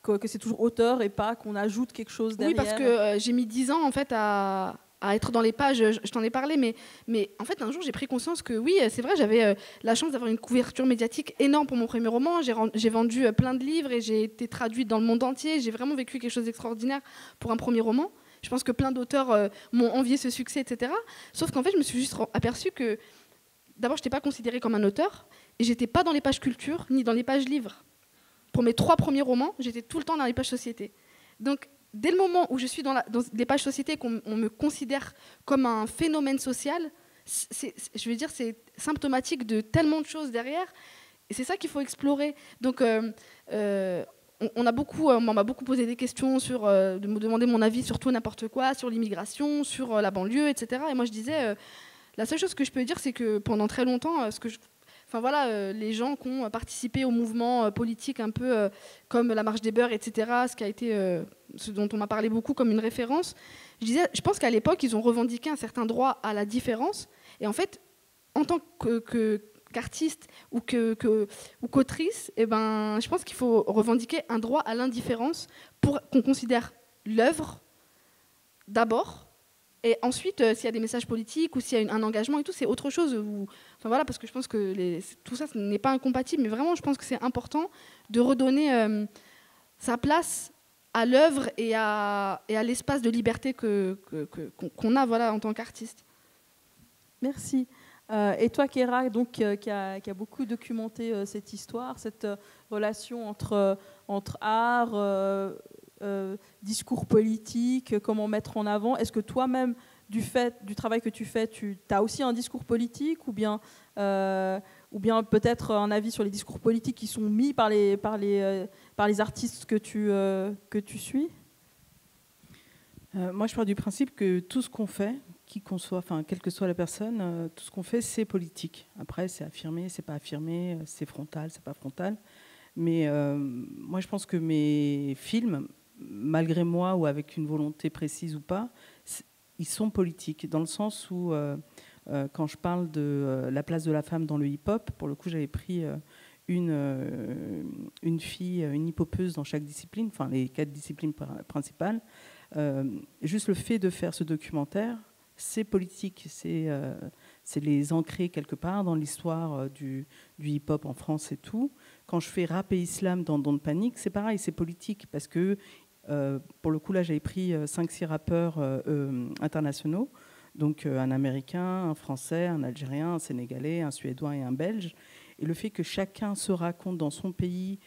que c'est toujours auteur et pas qu'on ajoute quelque chose derrière. Oui, parce que j'ai mis 10 ans en fait à être dans les pages, je t'en ai parlé, mais en fait un jour j'ai pris conscience que oui, c'est vrai, j'avais la chance d'avoir une couverture médiatique énorme pour mon premier roman, j'ai vendu plein de livres et j'ai été traduite dans le monde entier, j'ai vraiment vécu quelque chose d'extraordinaire pour un premier roman. Je pense que plein d'auteurs m'ont envié ce succès, etc. Sauf qu'en fait je me suis juste aperçue que d'abord je n'étais pas considérée comme un auteur et j'étais pas dans les pages culture ni dans les pages livres. Pour mes 3 premiers romans, j'étais tout le temps dans les pages société. Donc dès le moment où je suis dans des pages société, qu'on me considère comme un phénomène social, je veux dire, c'est symptomatique de tellement de choses derrière, et c'est ça qu'il faut explorer. Donc, on m'a beaucoup posé des questions de me demander mon avis sur tout n'importe quoi, sur l'immigration, sur la banlieue, etc. Et moi, je disais, la seule chose que je peux dire, c'est que pendant très longtemps, les gens qui ont participé au mouvement politique un peu comme la Marche des Beurs, etc., ce qui a été ce dont on m'a parlé beaucoup comme une référence, je pense qu'à l'époque, ils ont revendiqué un certain droit à la différence. Et en fait, en tant qu'artiste ou qu'autrice, je pense qu'il faut revendiquer un droit à l'indifférence pour qu'on considère l'œuvre d'abord. Et ensuite, s'il y a des messages politiques ou s'il y a un engagement et tout, c'est autre chose. Parce que je pense que tout ça, ce n'est pas incompatible, mais vraiment, je pense que c'est important de redonner sa place à l'œuvre et à l'espace de liberté qu'on a en tant qu'artiste. Merci. Et toi, Kéra, donc, qui a beaucoup documenté cette histoire, cette relation entre art, discours politique, comment mettre en avant. Est-ce que toi-même, du travail que tu fais, tu as aussi un discours politique ou bien peut-être un avis sur les discours politiques qui sont mis par les artistes que tu suis? Moi, je pars du principe que tout ce qu'on fait, quelle que soit la personne, tout ce qu'on fait, c'est politique. Après, c'est affirmé, c'est pas affirmé, c'est frontal, c'est pas frontal. Mais moi, je pense que mes films, malgré moi ou avec une volonté précise ou pas, ils sont politiques, dans le sens où, quand je parle de la place de la femme dans le hip-hop, pour le coup, j'avais pris une fille, une hip-hopeuse dans chaque discipline, enfin les 4 disciplines principales. Juste le fait de faire ce documentaire, c'est politique, c'est les ancrer quelque part dans l'histoire du hip-hop en France et tout. Quand je fais rap et islam dans Don't Panic, c'est pareil, c'est politique, parce que pour le coup là j'avais pris 5-6 rappeurs internationaux, donc un Américain, un Français, un Algérien, un Sénégalais, un Suédois et un Belge. Et le fait que chacun se raconte dans son pays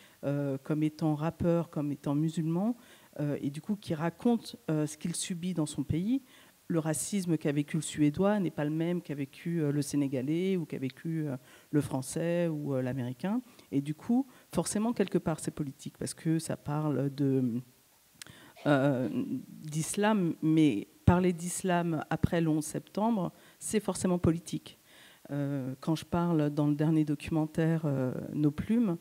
comme étant rappeur, comme étant musulman, et du coup qui raconte ce qu'il subit dans son pays. Le racisme qu'a vécu le Suédois n'est pas le même qu'a vécu le Sénégalais ou qu'a vécu le Français ou l'Américain. Et du coup, forcément, quelque part, c'est politique, parce que ça parle d'islam, mais parler d'islam après le 11 septembre, c'est forcément politique. Quand je parle dans le dernier documentaire Nos plumes,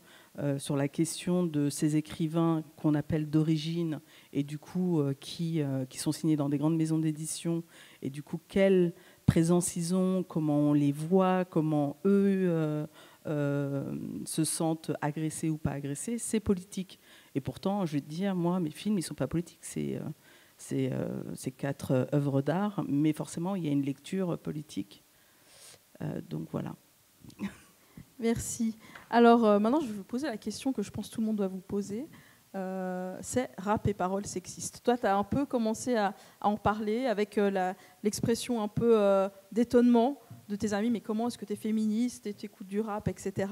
sur la question de ces écrivains qu'on appelle d'origine et du coup qui sont signés dans des grandes maisons d'édition, et du coup quelle présence ils ont, comment on les voit, comment eux se sentent agressés ou pas agressés, c'est politique. Et pourtant, je vais te dire, moi, mes films, ils ne sont pas politiques. C'est 4 œuvres d'art, mais forcément, il y a une lecture politique. Donc voilà. Merci. Alors maintenant, je vais vous poser la question que je pense que tout le monde doit vous poser. C'est rap et paroles sexistes. Toi, tu as un peu commencé à en parler avec l'expression un peu d'étonnement de tes amis, mais comment est-ce que tu es féministe et tu écoutes du rap, etc.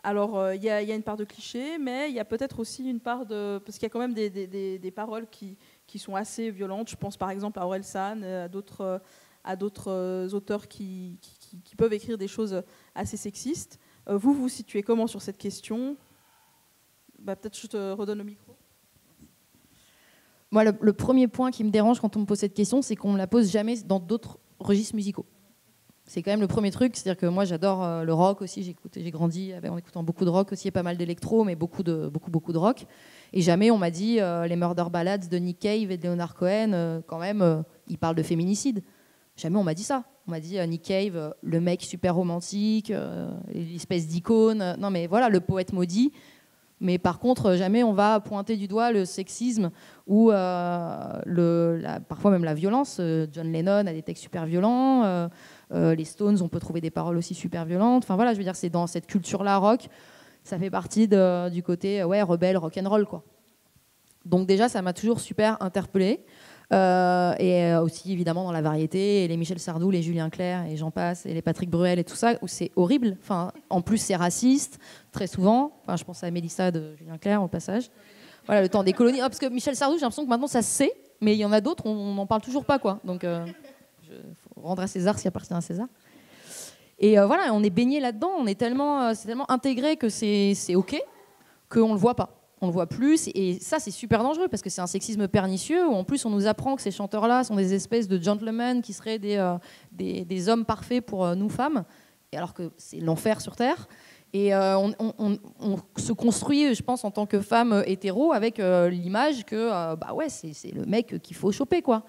Alors, il y a une part de cliché, mais il y a peut-être aussi une part de... Parce qu'il y a quand même des paroles qui sont assez violentes. Je pense par exemple à Orelsan, à d'autres auteurs qui peuvent écrire des choses assez sexistes. Vous vous situez comment sur cette question ? Peut-être je te redonne le micro. Moi, le premier point qui me dérange quand on me pose cette question, c'est qu'on ne me la pose jamais dans d'autres registres musicaux. C'est quand même le premier truc. C'est-à-dire que moi, j'adore le rock aussi. J'ai grandi en écoutant beaucoup de rock aussi, et pas mal d'électro, mais beaucoup de rock. Et jamais on m'a dit les Murder Ballads de Nick Cave et de Leonard Cohen, quand même, ils parlent de féminicide. Jamais on m'a dit ça. On m'a dit Nick Cave, le mec super romantique, l'espèce d'icône. Non, mais voilà, le poète maudit. Mais par contre, jamais on va pointer du doigt le sexisme ou parfois même la violence. John Lennon a des textes super violents. Les Stones, on peut trouver des paroles aussi super violentes. Enfin voilà, je veux dire, c'est dans cette culture-là rock, ça fait partie du côté rebelle, rock'n'roll, quoi. Donc déjà, ça m'a toujours super interpellée. Et aussi évidemment dans la variété, et les Michel Sardou, les Julien Clerc et j'en passe, et les Patrick Bruel et tout ça, où c'est horrible. Enfin, en plus c'est raciste très souvent. Enfin, je pense à Mélissa de Julien Clerc au passage. Voilà, le temps des colonies. Parce que Michel Sardou, j'ai l'impression que maintenant ça se sait, mais il y en a d'autres, on n'en parle toujours pas, quoi. Donc faut rendre à César ce qui appartient à César. Et voilà, on est baigné là-dedans, c'est tellement intégré que c'est ok qu'on le voit pas. On le voit plus, et ça c'est super dangereux parce que c'est un sexisme pernicieux où en plus on nous apprend que ces chanteurs-là sont des espèces de gentlemen qui seraient des hommes parfaits pour nous femmes, et alors que c'est l'enfer sur Terre. Et on se construit, je pense, en tant que femme hétéro avec l'image que c'est le mec qu'il faut choper, quoi.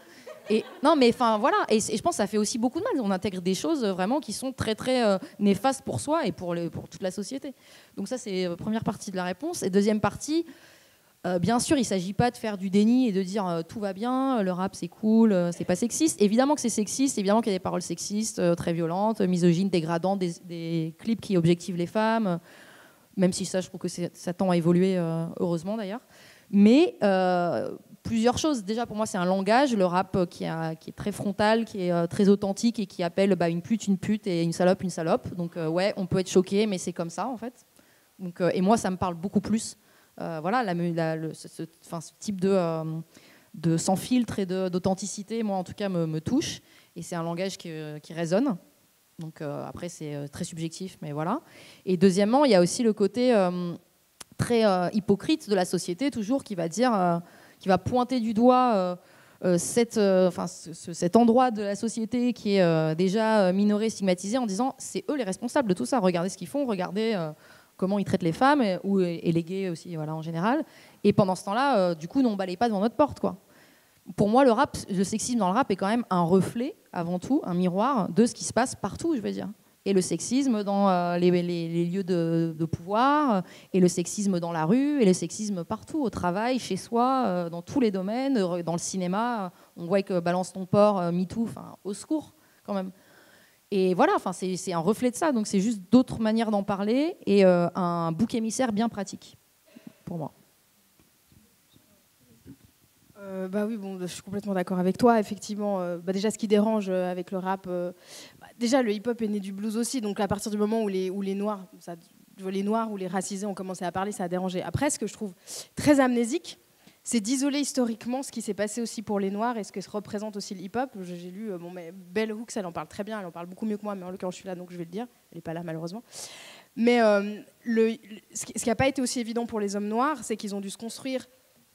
Et non, mais enfin voilà, et je pense que ça fait aussi beaucoup de mal. On intègre des choses vraiment qui sont très très néfastes pour soi et pour toute la société. Donc ça, c'est la première partie de la réponse. Et deuxième partie, bien sûr, il ne s'agit pas de faire du déni et de dire tout va bien, le rap c'est cool, c'est pas sexiste. Évidemment que c'est sexiste, évidemment qu'il y a des paroles sexistes très violentes, misogynes, dégradantes, des clips qui objectivent les femmes. Même si ça, je trouve que ça tend à évoluer, heureusement d'ailleurs. Mais plusieurs choses. Déjà, pour moi, c'est un langage, le rap qui est très frontal, qui est très authentique et qui appelle une pute et une salope une salope. Donc, on peut être choqué, mais c'est comme ça, en fait. Donc, et moi, ça me parle beaucoup plus. Voilà, ce type de sans filtre et d'authenticité, moi, en tout cas, me touche. Et c'est un langage qui résonne. Donc, après, c'est très subjectif, mais voilà. Et deuxièmement, il y a aussi le côté très hypocrite de la société, toujours, qui va dire... qui va pointer du doigt cet endroit de la société qui est déjà minoré, stigmatisé, en disant c'est eux les responsables de tout ça. Regardez ce qu'ils font, regardez comment ils traitent les femmes et les gays aussi, voilà, en général. Et pendant ce temps-là, du coup, on ne balaye pas devant notre porte, quoi. Pour moi, le sexisme dans le rap est quand même un reflet, avant tout, un miroir de ce qui se passe partout, je veux dire. Et le sexisme dans les lieux de pouvoir, et le sexisme dans la rue, et le sexisme partout, au travail, chez soi, dans tous les domaines, dans le cinéma. On voit que Balance ton porc, MeToo, au secours quand même. Et voilà, c'est un reflet de ça, donc c'est juste d'autres manières d'en parler, et un bouc émissaire bien pratique, pour moi. Oui, je suis complètement d'accord avec toi. Effectivement, déjà, ce qui dérange avec le rap, déjà, le hip-hop est né du blues aussi. Donc, à partir du moment où les Noirs, ou les racisés ont commencé à parler, ça a dérangé. Après, ce que je trouve très amnésique, c'est d'isoler historiquement ce qui s'est passé aussi pour les Noirs et ce que représente aussi le hip-hop. J'ai lu Bell Hooks, elle en parle très bien, elle en parle beaucoup mieux que moi, mais en l'occurrence, je suis là, donc je vais le dire. Elle n'est pas là, malheureusement. Mais ce qui n'a pas été aussi évident pour les hommes noirs, c'est qu'ils ont dû se construire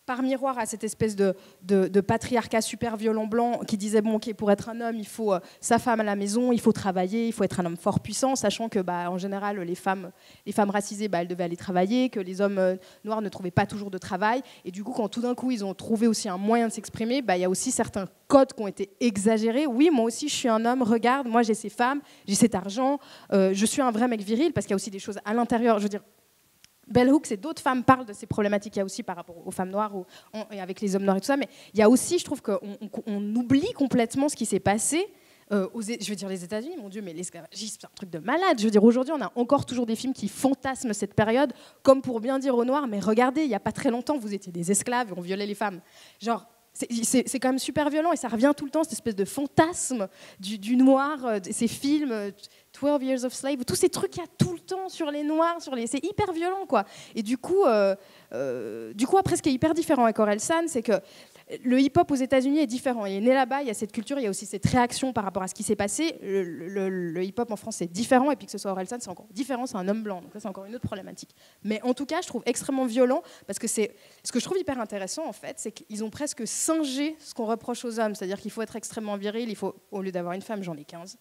par miroir à cette espèce de patriarcat super violent blanc qui disait bon ok, pour être un homme il faut sa femme à la maison, il faut travailler, il faut être un homme fort puissant, sachant que en général les femmes racisées elles devaient aller travailler, que les hommes noirs ne trouvaient pas toujours de travail, et du coup quand tout d'un coup ils ont trouvé aussi un moyen de s'exprimer, il y a aussi certains codes qui ont été exagérés. Oui, moi aussi je suis un homme, regarde, moi j'ai ces femmes, j'ai cet argent, je suis un vrai mec viril, parce qu'il y a aussi des choses à l'intérieur, je veux dire. Bell Hooks et d'autres femmes parlent de ces problématiques qu'il y a aussi par rapport aux femmes noires et avec les hommes noirs et tout ça, mais il y a aussi, je trouve qu'on oublie complètement ce qui s'est passé. Je veux dire, les États-Unis, mon Dieu, mais l'esclavagisme, c'est un truc de malade. Je veux dire, aujourd'hui, on a encore toujours des films qui fantasment cette période, comme pour bien dire aux Noirs, mais regardez, il n'y a pas très longtemps, vous étiez des esclaves et on violait les femmes. Genre, c'est quand même super violent et ça revient tout le temps, cette espèce de fantasme du noir, ces films, 12 Years of Slave, tous ces trucs qu'il y a tout le temps sur les noirs, c'est hyper violent, quoi. Et du coup, après, ce qui est hyper différent avec Orelsan, c'est que le hip-hop aux États-Unis est différent. Il est né là-bas, il y a cette culture, il y a aussi cette réaction par rapport à ce qui s'est passé. Le hip-hop en France, c'est différent, et puis que ce soit Orelsan, c'est encore différent, c'est un homme blanc. Donc ça, c'est encore une autre problématique. Mais en tout cas, je trouve extrêmement violent, parce que ce que je trouve hyper intéressant, en fait, c'est qu'ils ont presque singé ce qu'on reproche aux hommes. C'est-à-dire qu'il faut être extrêmement viril, il faut, au lieu d'avoir une femme, j'en ai 15.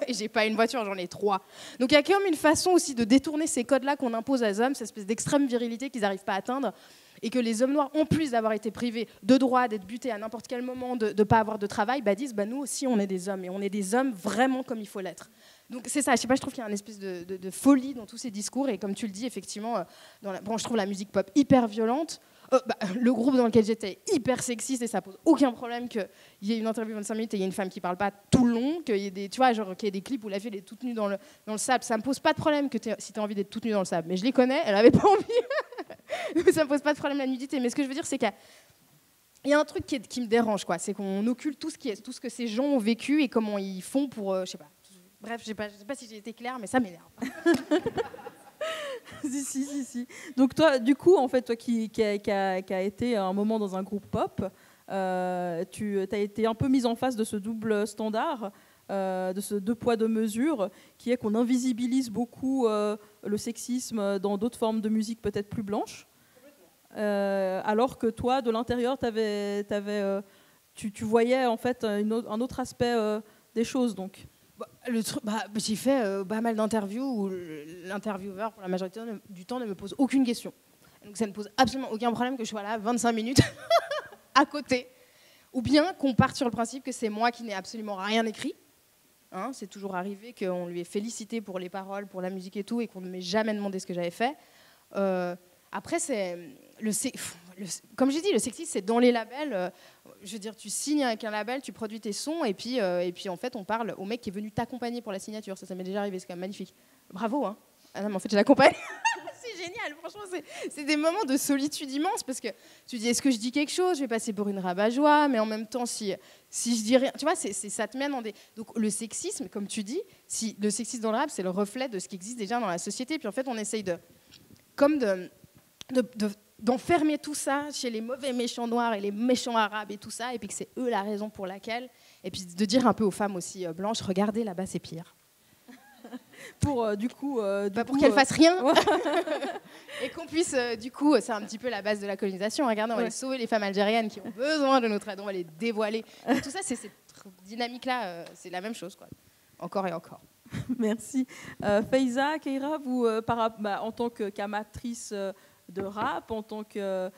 Et j'ai pas une voiture, j'en ai 3. Donc il y a quand même une façon aussi de détourner ces codes-là qu'on impose aux hommes, cette espèce d'extrême virilité qu'ils n'arrivent pas à atteindre, et que les hommes noirs, en plus d'avoir été privés de droits, d'être butés à n'importe quel moment, de ne pas avoir de travail, disent nous aussi on est des hommes, et on est des hommes vraiment comme il faut l'être. Donc c'est ça, je sais pas, je trouve qu'il y a une espèce de folie dans tous ces discours, et comme tu le dis, effectivement, je trouve la musique pop hyper violente. Le groupe dans lequel j'étais hyper sexiste, et ça pose aucun problème qu'il y ait une interview de 25 minutes et il y ait une femme qui parle pas tout le long, qu'il y ait des, qu'il y ait des clips où la fille elle est toute nue dans le sable. Ça me pose pas de problème si tu as envie d'être toute nue dans le sable, mais je les connais, elle avait pas envie. Ça me pose pas de problème la nudité, mais ce que je veux dire c'est qu'il y a un truc qui me dérange, quoi, c'est qu'on occulte tout ce que ces gens ont vécu et comment ils font pour, je sais pas. Bref, je sais pas si j'ai été claire, mais ça m'énerve. Si. Donc toi, du coup, en fait, toi qui a été à un moment dans un groupe pop, tu as été un peu mise en face de ce double standard, de ce deux poids deux mesures, qui est qu'on invisibilise beaucoup le sexisme dans d'autres formes de musique peut-être plus blanches, alors que toi, de l'intérieur, tu voyais en fait un autre aspect des choses, donc. J'ai fait pas mal d'interviews où l'intervieweur, pour la majorité du temps, ne me pose aucune question. Donc ça ne pose absolument aucun problème que je sois là 25 minutes à côté. Ou bien qu'on parte sur le principe que c'est moi qui n'ai absolument rien écrit. Hein, c'est toujours arrivé qu'on lui ait félicité pour les paroles, pour la musique et tout, et qu'on ne m'ait jamais demandé ce que j'avais fait. Après, comme j'ai dit, le sexisme, c'est dans les labels. Je veux dire, tu signes avec un label, tu produis tes sons, et puis en fait, on parle au mec qui est venu t'accompagner pour la signature. Ça m'est déjà arrivé, c'est quand même magnifique. Bravo, hein. Ah non, mais en fait, je l'accompagne. C'est génial, franchement, c'est des moments de solitude immense, parce que tu dis, est-ce que je dis quelque chose? Je vais passer pour une rabat-joie, mais en même temps, si je dis rien, tu vois, ça te mène dans des... Donc le sexisme, comme tu dis, le sexisme dans le rap, c'est le reflet de ce qui existe déjà dans la société, puis en fait, on essaye d'enfermer tout ça chez les mauvais méchants noirs et les méchants arabes et tout ça, et puis que c'est eux la raison pour laquelle, et puis de dire un peu aux femmes aussi blanches, regardez là-bas c'est pire. Pour qu'elles fassent rien. Ouais. Et qu'on puisse, du coup, c'est un petit peu la base de la colonisation. Regardez, on va aller sauver les femmes algériennes qui ont besoin de notre aide, on va les dévoiler. Et tout ça, c'est cette dynamique-là, c'est la même chose, quoi. Encore et encore. Merci. Faiza, Keira, vous, en tant qu'amatrice de rap, en tant que,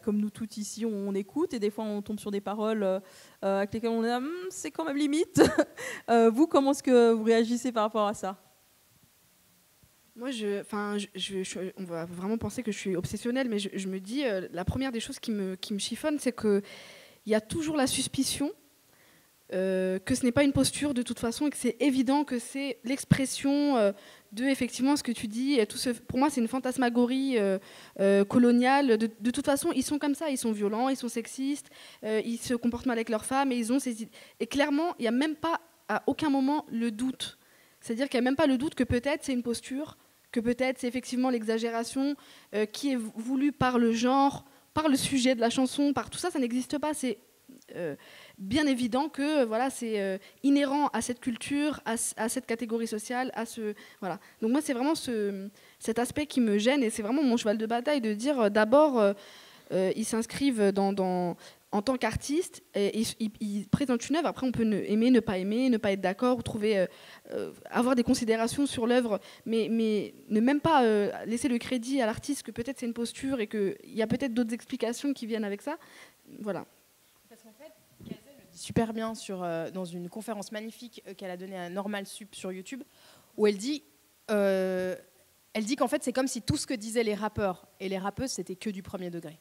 comme nous toutes ici, on écoute et des fois on tombe sur des paroles avec lesquelles on est c'est quand même limite. Vous, comment est-ce que vous réagissez par rapport à ça? Moi, on va vraiment penser que je suis obsessionnelle, mais je me dis, la première des choses qui me chiffonne, c'est qu'il y a toujours la suspicion que ce n'est pas une posture de toute façon et que c'est évident que c'est l'expression de effectivement ce que tu dis. Pour moi, c'est une fantasmagorie coloniale. De toute façon, ils sont comme ça, ils sont violents, ils sont sexistes, ils se comportent mal avec leurs femmes et ils ont ces idées. Et clairement, il n'y a même pas à aucun moment le doute. C'est-à-dire qu'il n'y a même pas le doute que peut-être c'est une posture, que peut-être c'est effectivement l'exagération qui est voulue par le genre, par le sujet de la chanson, par tout ça, ça n'existe pas. C'est bien évident que voilà, c'est inhérent à cette culture, à cette catégorie sociale, voilà. Donc moi, c'est vraiment cet aspect qui me gêne et c'est vraiment mon cheval de bataille de dire d'abord, ils s'inscrivent en tant qu'artistes, ils présentent une œuvre. Après, on peut aimer, ne pas être d'accord, ou trouver, avoir des considérations sur l'œuvre, mais ne même pas laisser le crédit à l'artiste que peut-être c'est une posture et qu'il y a peut-être d'autres explications qui viennent avec ça. Voilà. Parce qu'en fait, Gazel le dit super bien dans une conférence magnifique qu'elle a donnée à Normal Sup sur YouTube, où elle dit qu'en fait, c'est comme si tout ce que disaient les rappeurs et les rappeuses, c'était que du premier degré.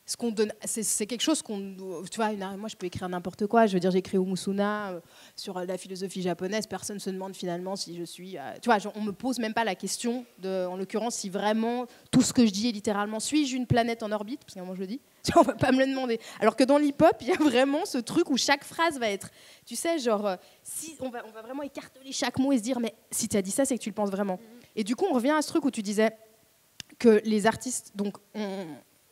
Ce qu'on donne, c'est quelque chose qu'on, tu vois, moi je peux écrire n'importe quoi. Je veux dire, j'ai écrit Umusuna sur la philosophie japonaise. Personne ne se demande finalement si je suis, tu vois, on me pose même pas la question en l'occurrence, si vraiment tout ce que je dis est littéralement suis-je une planète en orbite, parce que moi je le dis. On va pas me le demander. Alors que dans l'hip-hop, il y a vraiment ce truc où chaque phrase va être, tu sais, genre, si on va vraiment écarteler chaque mot et se dire, mais si tu as dit ça, c'est que tu le penses vraiment. Et du coup, on revient à ce truc où tu disais que les artistes, donc,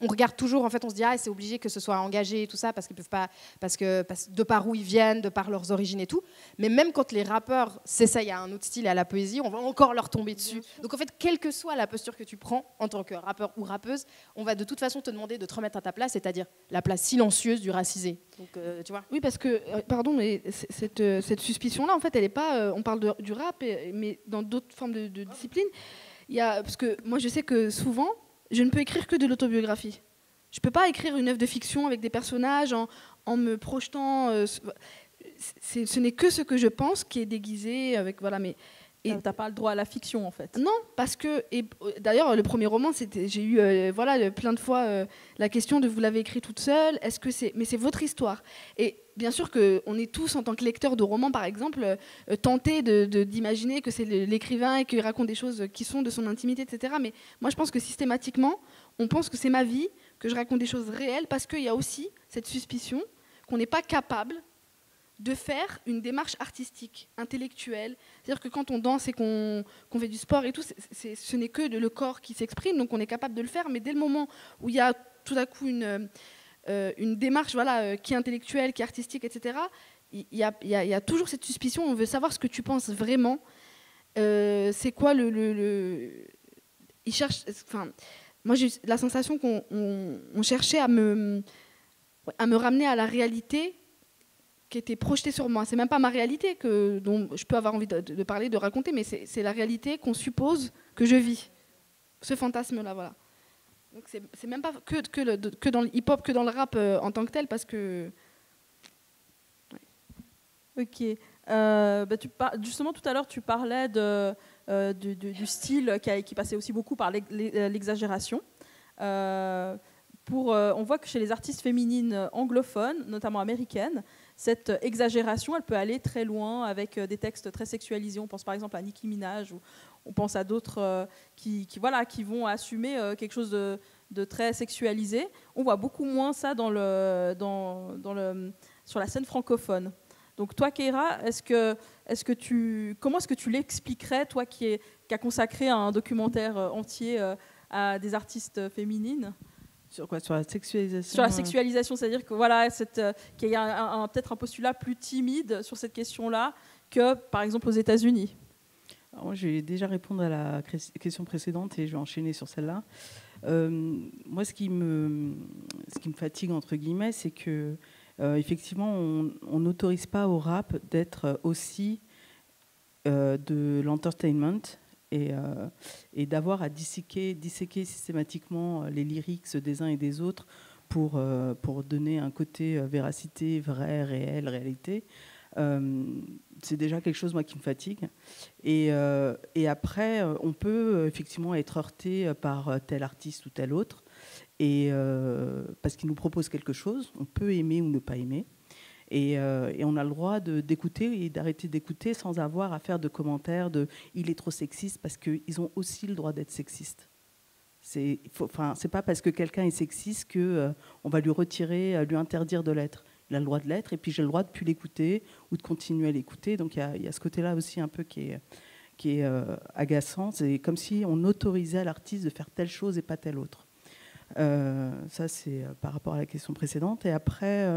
on regarde toujours, en fait, on se dit c'est obligé que ce soit engagé et tout ça parce qu'ils peuvent pas, parce de par où ils viennent, de par leurs origines et tout. Mais même quand les rappeurs s'essayent à un autre style, à la poésie, on va encore leur tomber dessus. Donc en fait, quelle que soit la posture que tu prends en tant que rappeur ou rappeuse, on va de toute façon te demander de te remettre à ta place, c'est-à-dire la place silencieuse du racisé. Donc tu vois. Oui, parce que pardon, mais cette suspicion-là, en fait, elle est pas. On parle du rap, mais dans d'autres formes de disciplines, il y a, parce que moi, je sais que souvent. Je ne peux écrire que de l'autobiographie. Je ne peux pas écrire une œuvre de fiction avec des personnages en me projetant. Ce n'est que ce que je pense qui est déguisé avec voilà. Mais tu n'as pas le droit à la fiction en fait. Non, parce que d'ailleurs le premier roman, j'ai eu plein de fois la question de vous l'avez écrit toute seule. Est-ce que mais c'est votre histoire. Et bien sûr qu'on est tous en tant que lecteurs de romans par exemple tentés d'imaginer que c'est l'écrivain et qu'il raconte des choses qui sont de son intimité, etc. Mais moi je pense que systématiquement on pense que c'est ma vie, que je raconte des choses réelles parce qu'il y a aussi cette suspicion qu'on n'est pas capable de faire une démarche artistique, intellectuelle. C'est-à-dire que quand on danse et qu'on fait du sport et tout, ce n'est que le corps qui s'exprime, donc on est capable de le faire, mais dès le moment où il y a tout à coup une démarche qui est intellectuelle, qui est artistique, etc., il y a toujours cette suspicion, on veut savoir ce que tu penses vraiment. C'est quoi il cherche... Enfin, moi j'ai eu la sensation qu'on cherchait à me ramener à la réalité qui était projetée sur moi. C'est même pas ma réalité dont je peux avoir envie de parler, de raconter, mais c'est la réalité qu'on suppose que je vis. Ce fantasme-là, voilà. Donc c'est même pas que dans le hip-hop, que dans le rap en tant que tel, parce que... Ouais. Ok. Justement, tout à l'heure, tu parlais du style qui passait aussi beaucoup par l'exagération. On voit que chez les artistes féminines anglophones, notamment américaines, cette exagération, elle peut aller très loin avec des textes très sexualisés. On pense par exemple à Nicki Minaj, ou on pense à d'autres qui vont assumer quelque chose de très sexualisé. On voit beaucoup moins ça sur la scène francophone. Donc toi, Keira, comment est-ce que tu l'expliquerais, toi qui a consacré un documentaire entier à des artistes féminines? Sur quoi? Sur la sexualisation? Sur la sexualisation, c'est-à-dire que voilà, qu'il y a peut-être un postulat plus timide sur cette question-là que, par exemple, aux États-Unis. Alors moi, je vais déjà répondre à la question précédente et je vais enchaîner sur celle-là. Moi, ce qui me fatigue, entre guillemets, c'est que effectivement, on n'autorise pas au rap d'être aussi de l'entertainment et d'avoir à disséquer systématiquement les lyrics des uns et des autres pour donner un côté véracité, vrai, réel, réalité. C'est déjà quelque chose, moi, qui me fatigue. Et après, on peut effectivement être heurté par tel artiste ou tel autre, parce qu'il nous propose quelque chose. On peut aimer ou ne pas aimer. Et on a le droit d'écouter et d'arrêter d'écouter sans avoir à faire de commentaires de « il est trop sexiste » parce qu'ils ont aussi le droit d'être sexistes. C'est pas parce que quelqu'un est sexiste qu'on va lui retirer, lui interdire de l'être. Il a le droit de l'être et puis j'ai le droit de ne plus l'écouter ou de continuer à l'écouter. Donc il y a ce côté-là aussi un peu qui est agaçant. C'est comme si on autorisait à l'artiste de faire telle chose et pas telle autre. Ça, c'est par rapport à la question précédente. Et après...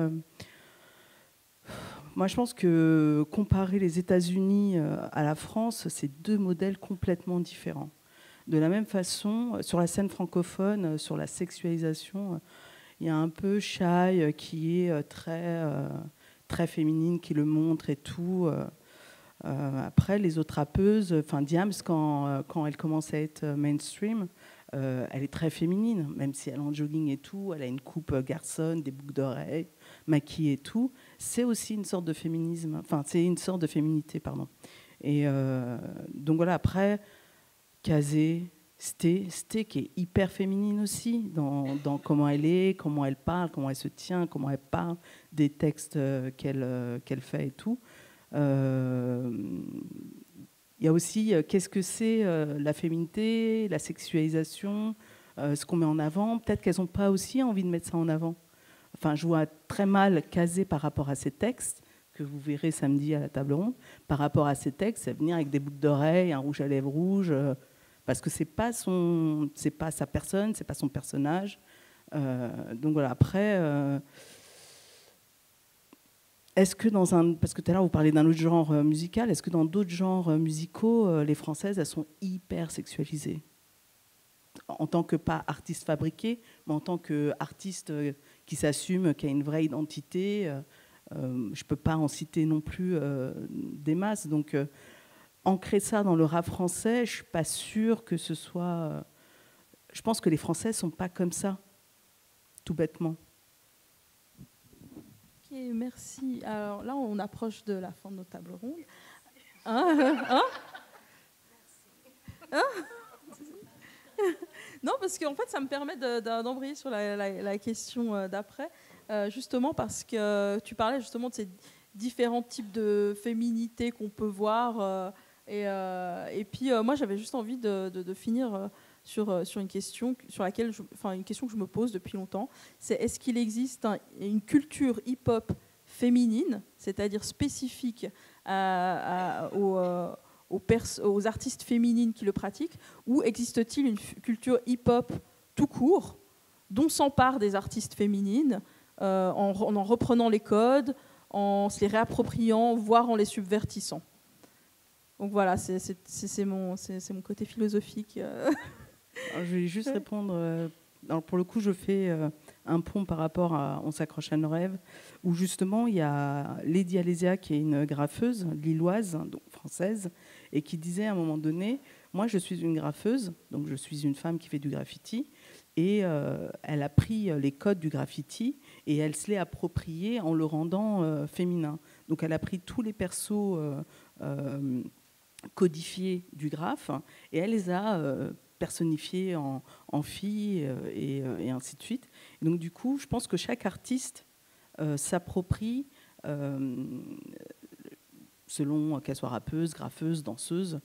moi, je pense que comparer les États-Unis à la France, c'est deux modèles complètement différents. De la même façon, sur la scène francophone, sur la sexualisation, il y a un peu Shai qui est très féminine, qui le montre et tout. Après, les autres rappeuses, enfin Diams, quand elle commence à être mainstream, elle est très féminine, même si elle est en jogging et tout, elle a une coupe garçonne, des boucles d'oreilles, maquillée et tout. C'est aussi une sorte de féminisme, enfin c'est une sorte de féminité, pardon. Et donc voilà, après, Kazé, Sté qui est hyper féminine aussi, dans comment elle est, comment elle parle, comment elle se tient, comment elle parle, des textes qu'elle fait et tout. Il y a aussi qu'est-ce que c'est la féminité, la sexualisation, ce qu'on met en avant. Peut-être qu'elles n'ont pas aussi envie de mettre ça en avant. Enfin, je vois très mal Kazé par rapport à ces textes, que vous verrez samedi à la table ronde. Par rapport à ces textes, c'est venir avec des boucles d'oreilles, un rouge à lèvres rouge, parce que c'est pas sa personne, c'est pas son personnage. Donc voilà, après... est-ce que parce que tout à l'heure vous parlez d'un autre genre musical, est-ce que dans d'autres genres musicaux, les Françaises, elles sont hyper sexualisées en tant que pas artiste fabriqué, mais en tant qu'artiste qui s'assume, qui a une vraie identité. Je ne peux pas en citer non plus des masses. Donc ancrer ça dans le rap français, je ne suis pas sûre que ce soit... je pense que les Français ne sont pas comme ça, tout bêtement. Ok, merci. Alors là, on approche de la fin de nos tables rondes. Non, parce qu'en fait, ça me permet d'embrayer sur la question d'après, justement parce que tu parlais justement de ces différents types de féminité qu'on peut voir. Et puis, moi, j'avais juste envie de finir sur une question sur laquelle, une question que je me pose depuis longtemps. C'est est-ce qu'il existe une culture hip-hop féminine, c'est-à-dire spécifique aux artistes féminines qui le pratiquent, ou existe-t-il une culture hip-hop tout court dont s'emparent des artistes féminines en reprenant les codes, en se les réappropriant, voire en les subvertissant? Donc voilà, c'est mon côté philosophique. Alors, je vais juste répondre. Alors pour le coup, je fais un pont par rapport à On s'accroche à nos rêves, où justement il y a Lady Alésia qui est une graffeuse lilloise, donc française, et qui disait à un moment donné, moi je suis une graffeuse, donc je suis une femme qui fait du graffiti, et elle a pris les codes du graffiti et elle se l'est approprié en le rendant féminin. Donc elle a pris tous les persos codifiés du graphe et elle les a personnifiés en filles et ainsi de suite. Et donc du coup, je pense que chaque artiste s'approprie, selon qu'elle soit rappeuse, graffeuse, danseuse,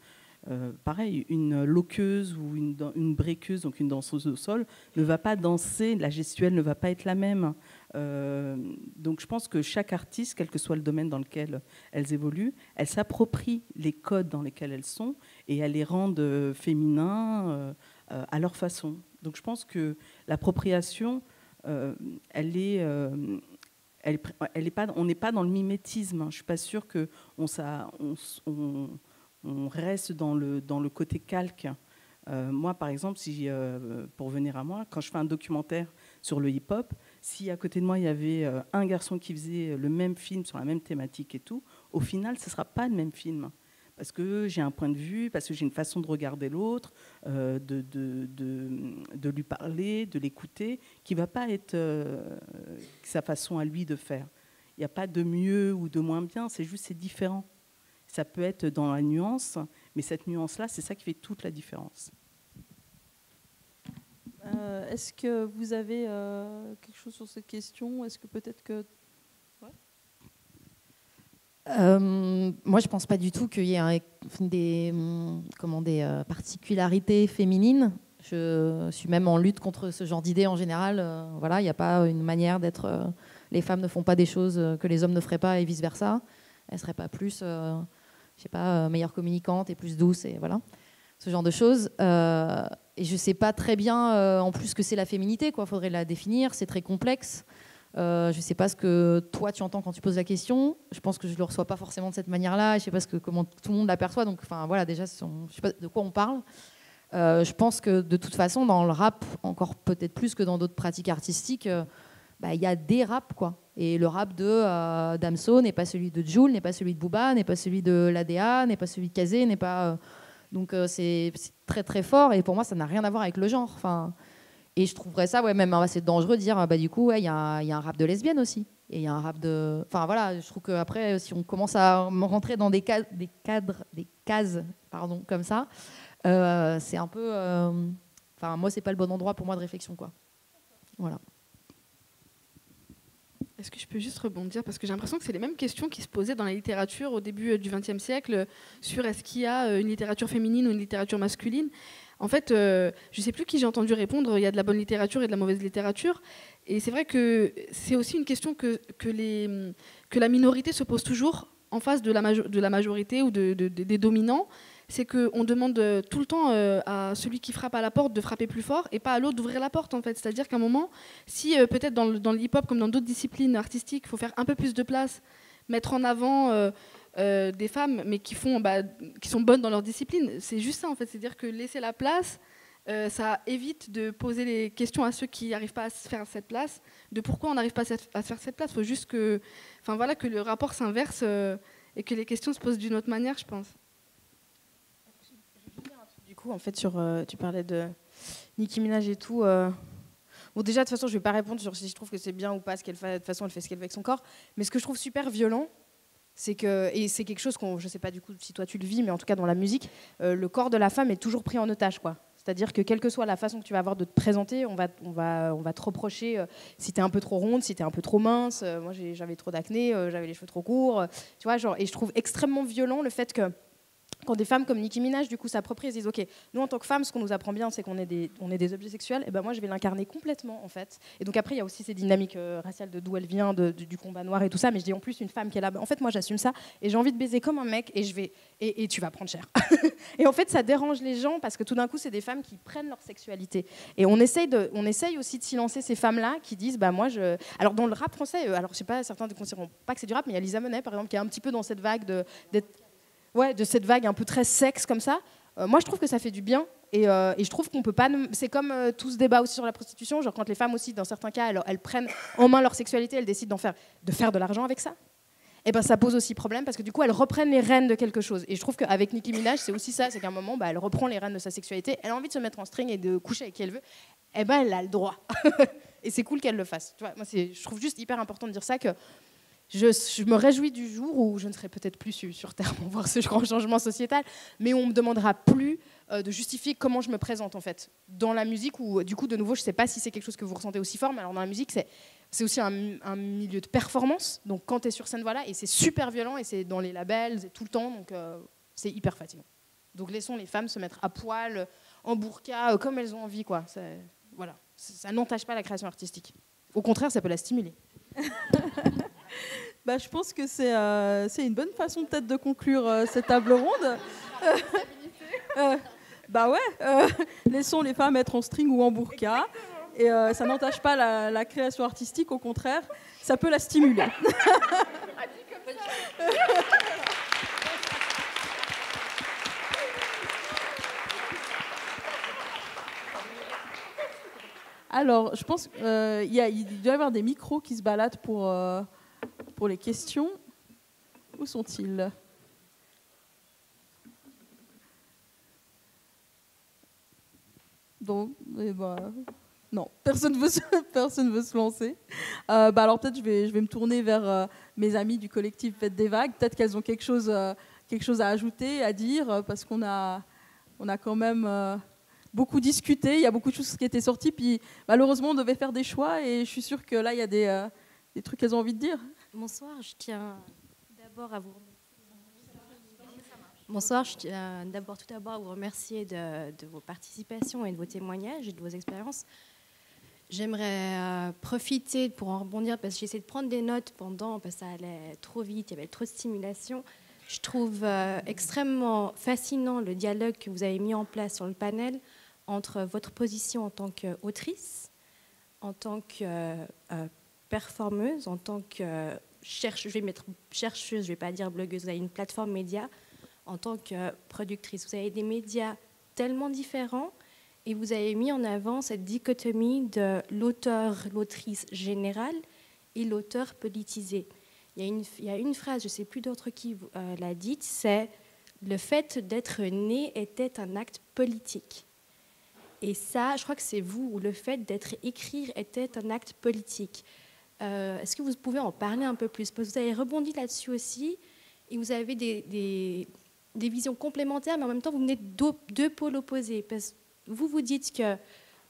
pareil, une loqueuse ou une breakeuse, donc une danseuse au sol, ne va pas danser, la gestuelle ne va pas être la même. Donc je pense que chaque artiste, quel que soit le domaine dans lequel elles évoluent, elles s'approprient les codes dans lesquels elles sont et elles les rendent féminins à leur façon. Donc je pense que l'appropriation, on n'est pas dans le mimétisme. Je ne suis pas sûre qu'on reste dans le côté calque. Moi, par exemple, pour venir à moi, quand je fais un documentaire sur le hip-hop, si à côté de moi, il y avait un garçon qui faisait le même film sur la même thématique et tout, au final, ce ne sera pas le même film. Parce que j'ai un point de vue, parce que j'ai une façon de regarder l'autre, de lui parler, de l'écouter, qui ne va pas être sa façon à lui de faire. Il n'y a pas de mieux ou de moins bien, c'est différent. Ça peut être dans la nuance, mais cette nuance-là, c'est ça qui fait toute la différence. Est-ce que vous avez quelque chose sur cette question? Est-ce que peut-être que... Moi, je ne pense pas du tout qu'il y ait des particularités féminines. Je suis même en lutte contre ce genre d'idées en général. Voilà, il n'y a pas une manière d'être... les femmes ne font pas des choses que les hommes ne feraient pas et vice-versa. Elles ne seraient pas plus, je sais pas, meilleures communicantes et plus douces et voilà, ce genre de choses. Et je ne sais pas très bien en plus que c'est la féminité, quoi. Faudrait la définir, c'est très complexe. Je ne sais pas ce que toi tu entends quand tu poses la question. Je pense que je ne le reçois pas forcément de cette manière-là. Je ne sais pas comment tout le monde l'aperçoit. Donc, enfin, voilà, déjà, je ne sais pas de quoi on parle. Je pense que de toute façon, dans le rap, encore peut-être plus que dans d'autres pratiques artistiques, il y a des raps, quoi. Et le rap de Damso n'est pas celui de Jul, n'est pas celui de Booba, n'est pas celui de l'ADA, n'est pas celui de Kazé, n'est pas... Donc c'est très très fort, et pour moi, ça n'a rien à voir avec le genre. Enfin, et je trouverais ça même assez dangereux de dire, du coup, il y a un rap de lesbienne aussi. Et il y a un rap de... Enfin voilà, je trouve qu'après, si on commence à rentrer dans des cases comme ça, c'est un peu... Enfin, moi, c'est pas le bon endroit pour moi de réflexion, quoi. Voilà. Est-ce que je peux juste rebondir, parce que j'ai l'impression que c'est les mêmes questions qui se posaient dans la littérature au début du XXe siècle sur est-ce qu'il y a une littérature féminine ou une littérature masculine. En fait, je ne sais plus qui j'ai entendu répondre, il y a de la bonne littérature et de la mauvaise littérature. Et c'est vrai que c'est aussi une question que la minorité se pose toujours en face de la majorité ou des dominants. C'est qu'on demande tout le temps à celui qui frappe à la porte de frapper plus fort et pas à l'autre d'ouvrir la porte, en fait. C'est-à-dire qu'à un moment, si peut-être dans le hip-hop comme dans d'autres disciplines artistiques, il faut faire un peu plus de place, mettre en avant des femmes, mais qui sont bonnes dans leur discipline, c'est juste ça, en fait. C'est-à-dire que laisser la place, ça évite de poser les questions à ceux qui n'arrivent pas à se faire cette place, de pourquoi on n'arrive pas à se faire cette place. Il faut juste que le rapport s'inverse et que les questions se posent d'une autre manière, je pense. Du coup, en fait, tu parlais de Nicki Minaj et tout. Bon, déjà, de toute façon, je ne vais pas répondre sur si je trouve que c'est bien ou pas ce qu'elle fait. De toute façon, elle fait ce qu'elle veut avec son corps. Mais ce que je trouve super violent, c'est que, et c'est quelque chose qu'on, je ne sais pas du coup si toi tu le vis, mais en tout cas dans la musique, le corps de la femme est toujours pris en otage, quoi. C'est-à-dire que quelle que soit la façon que tu vas avoir de te présenter, on va te reprocher si tu es un peu trop ronde, si tu es un peu trop mince. Moi, j'avais trop d'acné, j'avais les cheveux trop courts. Tu vois, genre, et je trouve extrêmement violent le fait que quand des femmes comme Nicki Minaj, du coup, s'approprient, elles disent ok, nous en tant que femmes, ce qu'on nous apprend bien, c'est qu'on est des objets sexuels. Et ben moi, je vais l'incarner complètement, en fait. Et donc après, il y a aussi ces dynamiques raciales de d'où elle vient, du combat noir et tout ça. Mais je dis en plus une femme qui est là. En fait, moi, j'assume ça et j'ai envie de baiser comme un mec et tu vas prendre cher. Et en fait, ça dérange les gens parce que tout d'un coup, c'est des femmes qui prennent leur sexualité. Et on essaye aussi de silencer ces femmes-là qui disent Alors dans le rap français, alors je sais pas, certains ne considèrent pas que c'est du rap, mais il y a Lisa Monet, par exemple, qui est un petit peu dans cette vague de cette vague un peu très sexe comme ça. Moi, je trouve que ça fait du bien et je trouve qu'on peut pas. C'est comme tout ce débat aussi sur la prostitution, genre quand les femmes aussi, dans certains cas, elles prennent en main leur sexualité, elles décident de faire de l'argent avec ça. Et ben ça pose aussi problème parce que du coup, elles reprennent les rênes de quelque chose. Et je trouve qu'avec Nicki Minaj, c'est aussi ça, c'est qu'à un moment, elle reprend les rênes de sa sexualité, elle a envie de se mettre en string et de coucher avec qui elle veut. Et ben elle a le droit. Et c'est cool qu'elle le fasse. Tu vois, moi, je trouve juste hyper important de dire ça que. Je me réjouis du jour où je ne serai peut-être plus sur Terre pour voir ce grand changement sociétal, mais on ne me demandera plus de justifier comment je me présente en fait. Dans la musique, où du coup, de nouveau, je ne sais pas si c'est quelque chose que vous ressentez aussi fort, mais alors dans la musique, c'est aussi un milieu de performance. Donc quand tu es sur scène, voilà, et c'est super violent, et c'est dans les labels, et tout le temps, donc c'est hyper fatigant. Donc laissons les femmes se mettre à poil, en burqa, comme elles ont envie, quoi. Voilà. Ça n'entache pas la création artistique. Au contraire, ça peut la stimuler. Je pense que c'est une bonne façon peut-être de conclure cette table ronde. Laissons les femmes être en string ou en burqa. Et ça n'entache pas la création artistique, au contraire, ça peut la stimuler. Alors, je pense qu'il doit y avoir des micros qui se baladent pour les questions. Où sont-ils ? Donc, non, personne veut se lancer. Alors peut-être je vais me tourner vers mes amies du collectif Fête des Vagues. Peut-être qu'elles ont quelque chose à ajouter, à dire, parce qu'on a quand même beaucoup discuté. Il y a beaucoup de choses qui étaient sorties. Puis malheureusement, on devait faire des choix. Et je suis sûre que là, il y a des trucs qu'elles ont envie de dire. Bonsoir, je tiens d'abord à vous remercier. Bonsoir, je tiens tout d'abord à vous remercier de vos participations et de vos témoignages et de vos expériences. J'aimerais profiter pour en rebondir parce que j'ai essayé de prendre des notes parce que ça allait trop vite, il y avait trop de stimulation. Je trouve extrêmement fascinant le dialogue que vous avez mis en place sur le panel entre votre position en tant qu'autrice, en tant que performeuse, en tant que chercheuse, je ne vais pas dire blogueuse, vous avez une plateforme média, en tant que productrice. Vous avez des médias tellement différents. Et vous avez mis en avant cette dichotomie de l'auteur, l'autrice générale et l'auteur politisé. Il y a une phrase, je ne sais plus d'autre qui l'a dite, c'est « Le fait d'être né était un acte politique ». Et ça, je crois que c'est vous, ou le fait d'être écrire était un acte politique. Est-ce que vous pouvez en parler un peu plus? Parce que vous avez rebondi là-dessus aussi, et vous avez des visions complémentaires, mais en même temps, vous venez de deux pôles opposés. Parce que vous dites que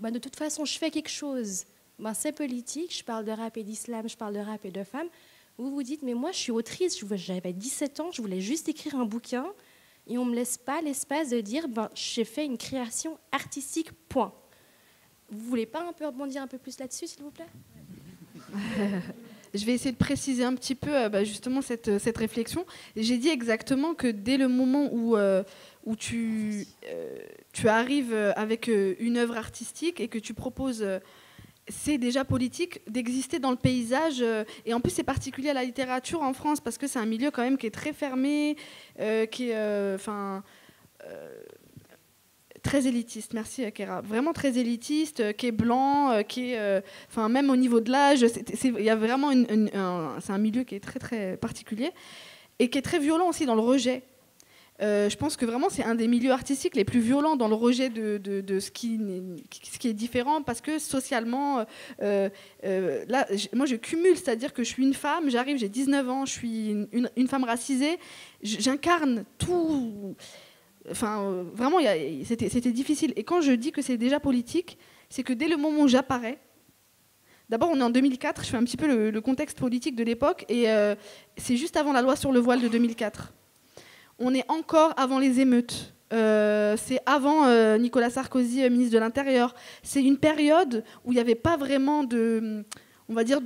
de toute façon, je fais quelque chose, c'est politique, je parle de rap et d'islam, je parle de rap et de femmes. Vous dites, mais moi, je suis autrice, j'avais 17 ans, je voulais juste écrire un bouquin, et on ne me laisse pas l'espace de dire, j'ai fait une création artistique, point. Vous ne voulez pas un peu rebondir un peu plus là-dessus, s'il vous plaît? Je vais essayer de préciser un petit peu justement cette réflexion. J'ai dit exactement que dès le moment où tu arrives avec une œuvre artistique et que tu proposes... c'est déjà politique d'exister dans le paysage. Et en plus, c'est particulier à la littérature en France parce que c'est un milieu quand même qui est très fermé, qui est très élitiste. Merci, Kéra. Vraiment très élitiste, qui est blanc, qui est... même au niveau de l'âge, il y a vraiment c'est un milieu qui est très, très particulier et qui est très violent aussi dans le rejet. Je pense que vraiment c'est un des milieux artistiques les plus violents dans le rejet de ce qui est différent parce que socialement, là, moi je cumule, c'est-à-dire que je suis une femme, j'arrive, j'ai 19 ans, je suis une femme racisée, j'incarne tout. Enfin, vraiment, c'était difficile. Et quand je dis que c'est déjà politique, c'est que dès le moment où j'apparais, d'abord on est en 2004, je fais un petit peu le contexte politique de l'époque, et c'est juste avant la loi sur le voile de 2004. On est encore avant les émeutes. C'est avant Nicolas Sarkozy, ministre de l'Intérieur. C'est une période où il n'y avait pas vraiment de... On va dire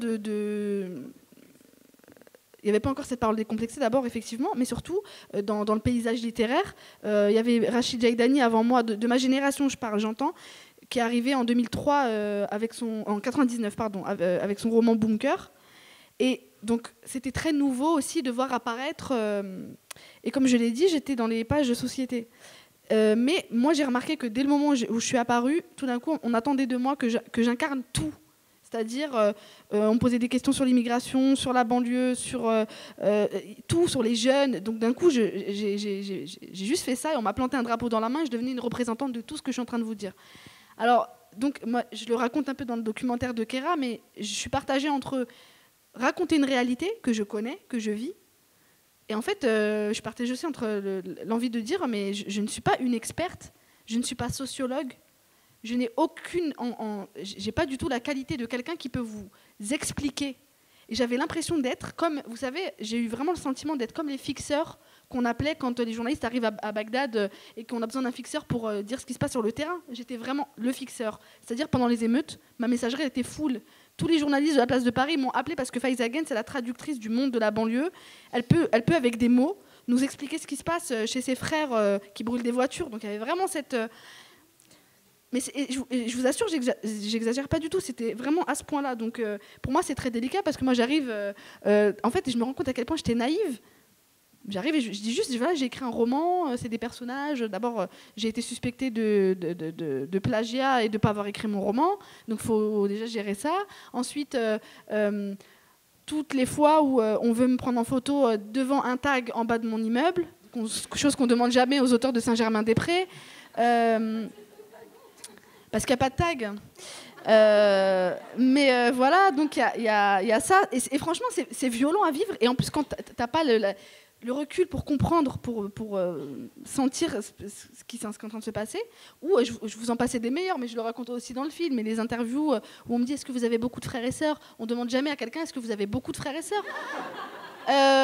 il n'y avait pas encore cette parole décomplexée d'abord, effectivement, mais surtout, dans le paysage littéraire, il y avait Rachid Jaïdani avant moi, de ma génération, j'entends, qui est arrivé en 2003, en 99, pardon, avec son roman Bunker. Et donc, c'était très nouveau aussi de voir apparaître... et comme je l'ai dit, j'étais dans les pages de société. Mais moi, j'ai remarqué que dès le moment où je suis apparue, tout d'un coup, on attendait de moi que j'incarne tout. C'est-à-dire, on me posait des questions sur l'immigration, sur la banlieue, sur tout, sur les jeunes. Donc d'un coup, j'ai juste fait ça et on m'a planté un drapeau dans la main et je devenais une représentante de tout ce que je suis en train de vous dire. Alors, donc, moi, je le raconte un peu dans le documentaire de Kéra, mais je suis partagée entre raconter une réalité que je connais, que je vis, et en fait, je partage aussi entre l'envie de dire, mais je ne suis pas une experte, je ne suis pas sociologue, je n'ai j'ai pas du tout la qualité de quelqu'un qui peut vous expliquer. Et j'avais l'impression d'être comme, vous savez, j'ai eu vraiment le sentiment d'être comme les fixeurs qu'on appelait quand les journalistes arrivent à Bagdad et qu'on a besoin d'un fixeur pour dire ce qui se passe sur le terrain. J'étais vraiment le fixeur. C'est-à-dire, pendant les émeutes, ma messagerie était full. Tous les journalistes de la place de Paris m'ont appelé parce que Faiza Gen, c'est la traductrice du monde de la banlieue. Elle peut, avec des mots, nous expliquer ce qui se passe chez ses frères qui brûlent des voitures. Donc il y avait vraiment cette... Mais je vous assure, j'exagère pas du tout. C'était vraiment à ce point-là. Donc pour moi, c'est très délicat parce que moi, j'arrive... en fait, je me rends compte à quel point j'étais naïve. J'arrive et je dis juste, voilà, j'ai écrit un roman, c'est des personnages. D'abord, j'ai été suspectée de plagiat et de ne pas avoir écrit mon roman. Donc, il faut déjà gérer ça. Ensuite, toutes les fois où on veut me prendre en photo devant un tag en bas de mon immeuble, chose qu'on ne demande jamais aux auteurs de Saint-Germain-des-Prés, parce qu'il n'y a pas de tag. Mais voilà, donc il y a ça. Et franchement, c'est violent à vivre. Et en plus, quand tu n'as pas le recul pour comprendre, pour sentir ce qui est en train de se passer, ou je vous en passais des meilleurs, mais je le raconte aussi dans le film, et les interviews où on me dit est-ce que vous avez beaucoup de frères et sœurs, on ne demande jamais à quelqu'un est-ce que vous avez beaucoup de frères et sœurs,